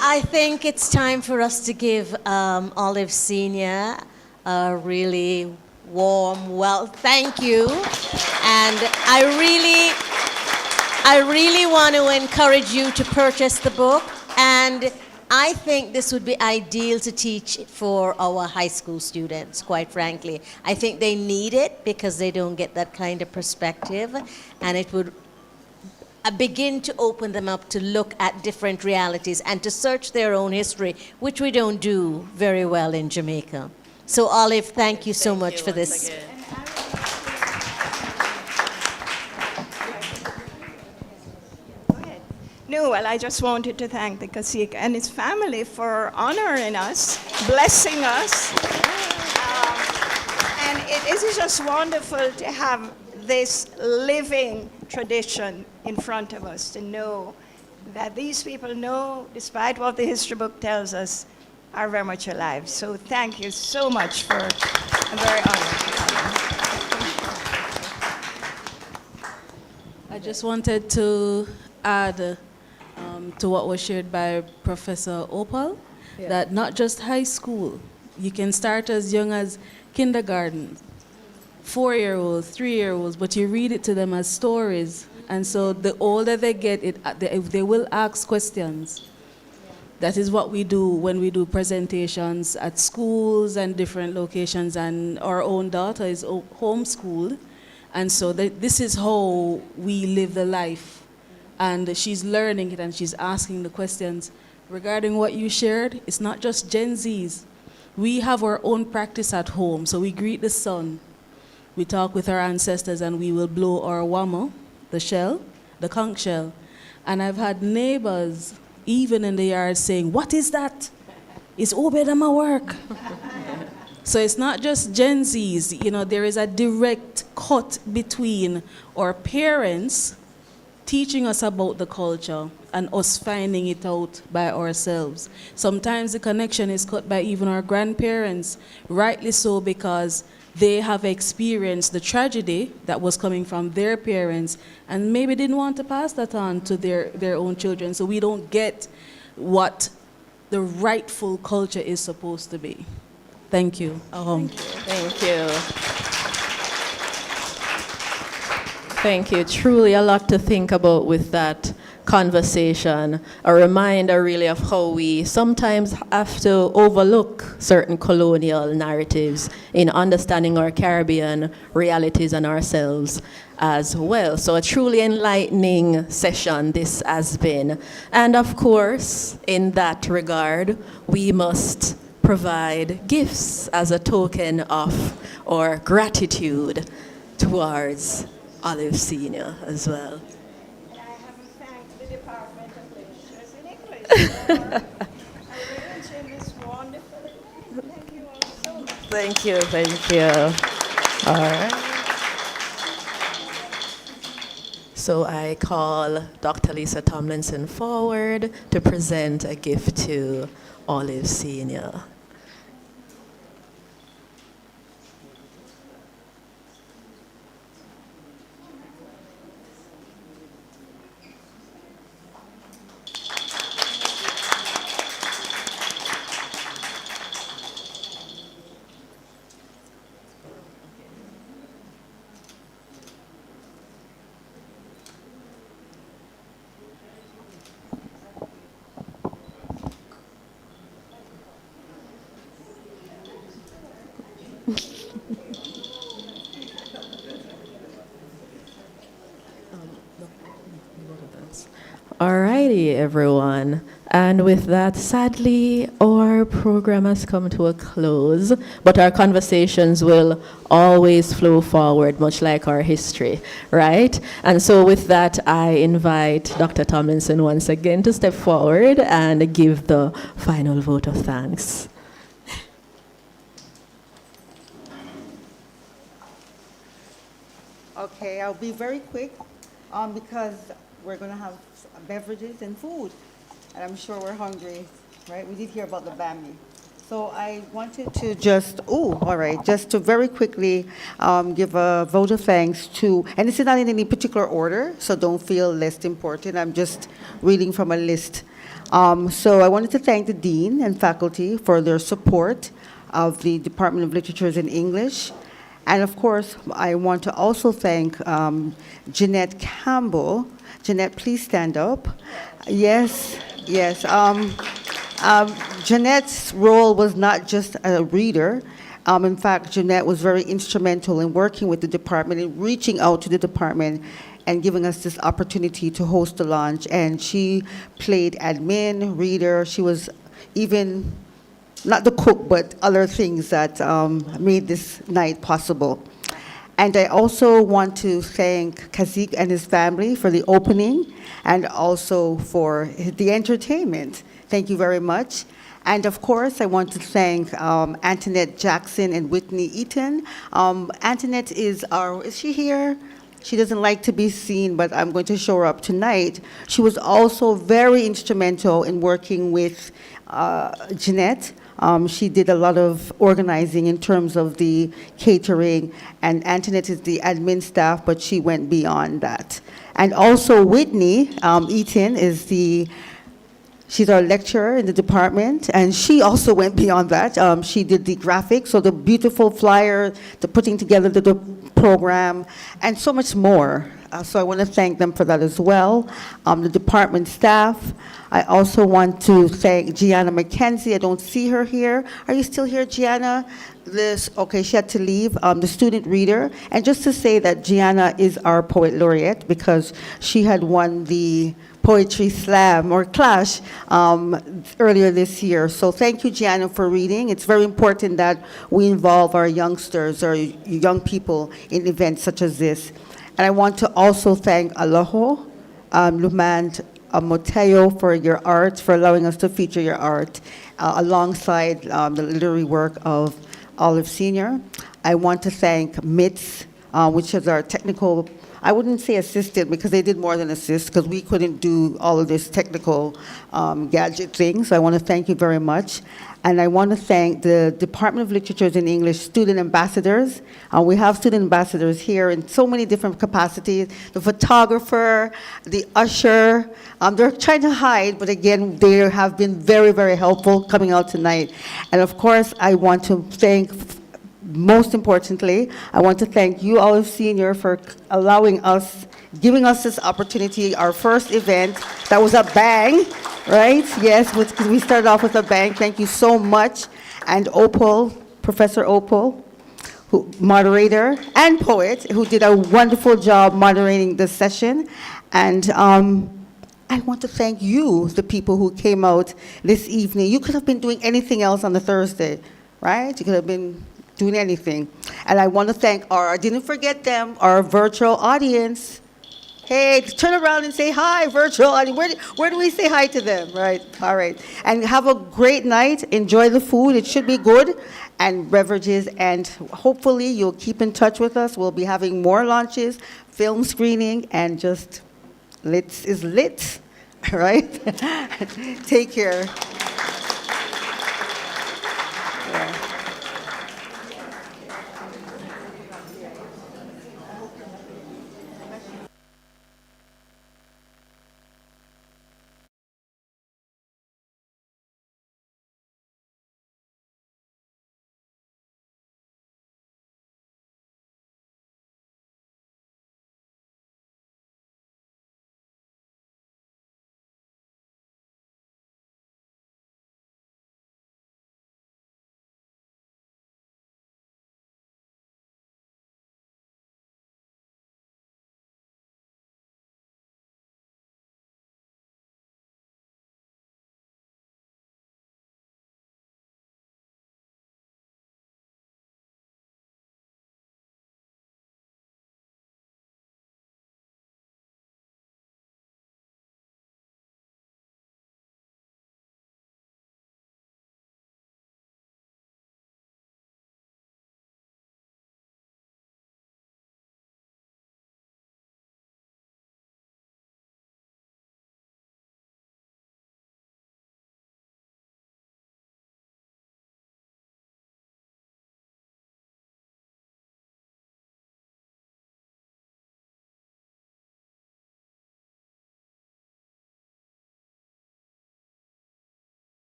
I think it's time for us to give Olive Senior a really warm thank you. And I really want to encourage you to purchase the book. And I think this would be ideal to teach for our high school students, quite frankly. I think they need it because they don't get that kind of perspective. And it would begin to open them up to look at different realities and to search their own history, which we don't do very well in Jamaica. So Olive, thank you so much for this.
No, well, I just wanted to thank the cacique and his family for honoring us, blessing us. And it is just wonderful to have this living tradition in front of us, to know that these people know, despite what the history book tells us, are very much alive. So thank you so much for a very honored.
I just wanted to add to what was shared by Professor Opal, that not just high school, you can start as young as kindergarten, 4-year-olds, 3-year-olds, but you read it to them as stories. And so the older they get, they will ask questions. That is what we do when we do presentations at schools and different locations, and our own daughter is homeschooled. And so this is how we live the life. And she's learning it and she's asking the questions. Regarding what you shared, it's not just Gen Zs. We have our own practice at home. So we greet the sun. We talk with our ancestors and we will blow our wama, the shell, the conch shell. And I've had neighbors, even in the yard, saying, "What is that? It's Obedama work." So it's not just Gen Zs. You know, there is a direct cut between our parents teaching us about the culture and us finding it out by ourselves. Sometimes the connection is cut by even our grandparents, rightly so, because they have experienced the tragedy that was coming from their parents and maybe didn't want to pass that on to their own children. So we don't get what the rightful culture is supposed to be. Thank you.
Thank you. Thank you. Truly a lot to think about with that conversation. A reminder really of how we sometimes have to overlook certain colonial narratives in understanding our Caribbean realities and ourselves as well. So a truly enlightening session this has been. And of course, in that regard, we must provide gifts as a token of our gratitude towards Olive Senior as well.
I haven't thanked the Department of Literature and English for arranging this wonderful event. Thank you all so much.
Thank you. All right. So I call Dr. Lisa Tomlinson forward to present a gift to Olive Senior. Alrighty, everyone. And with that, sadly, our program has come to a close, but our conversations will always flow forward, much like our history, right? And so with that, I invite Dr. Tomlinson once again to step forward and give the final vote of thanks.
Okay, I'll be very quick because we're going to have beverages and food. And I'm sure we're hungry, right? We did hear about the Bambi. So I wanted to just to very quickly give a vote of thanks to, and this is not in any particular order, so don't feel less important. I'm just reading from a list. So I wanted to thank the Dean and faculty for their support of the Department of Literatures and English. And of course, I want to also thank Jeanette Campbell. Jeanette, please stand up. Yes. Jeanette's role was not just a reader. In fact, Jeanette was very instrumental in working with the department and reaching out to the department and giving us this opportunity to host the launch. And she played admin, reader. She was even not the cook, but other things that made this night possible. And I also want to thank Kazik and his family for the opening and also for the entertainment. Thank you very much. And of course, I want to thank Antoinette Jackson and Whitney Eaton. Antoinette is she here? She doesn't like to be seen, but I'm going to show her up tonight. She was also very instrumental in working with Jeanette. She did a lot of organizing in terms of the catering, and Antoinette is the admin staff, but she went beyond that. And also Whitney Eaton she's our lecturer in the department, and she also went beyond that. She did the graphics, so the beautiful flyer, the putting together the program, and so much more. So I want to thank them for that as well. The department staff. I also want to thank Gianna McKenzie. I don't see her here. Are you still here, Gianna? Okay, she had to leave. The student reader. And just to say that Gianna is our poet laureate because she had won the poetry slam or clash earlier this year. So thank you, Gianna, for reading. It's very important that we involve our youngsters or young people in events such as this. And I want to also thank Aloho, Lumand Moteo for your art, for allowing us to feature your art alongside the literary work of Olive Sr. I want to thank MITS, which is our technical, I wouldn't say assistant because they did more than assist because we couldn't do all of this technical gadget things. So I want to thank you very much. And I want to thank the Department of Literatures and English student ambassadors. We have student ambassadors here in so many different capacities. The photographer, the usher. They're trying to hide, but again, they have been very, very helpful coming out tonight. And of course, I want to thank, most importantly, I want to thank you, Olive Sr., for allowing us, giving us this opportunity, our first event. That was a bang, right? Yes, we started off with a bang. Thank you so much. And Opal, Professor Opal, moderator and poet, who did a wonderful job moderating the session. And I want to thank you, the people who came out this evening. You could have been doing anything else on the Thursday, right? You could have been doing anything. And I want to thank I didn't forget them, our virtual audience. Hey, turn around and say hi, virtual audience. Where do we say hi to them, right? All right. And have a great night. Enjoy the food. It should be good. And beverages. And hopefully you'll keep in touch with us. We'll be having more launches, film screening, and just lit is lit, right? Take care.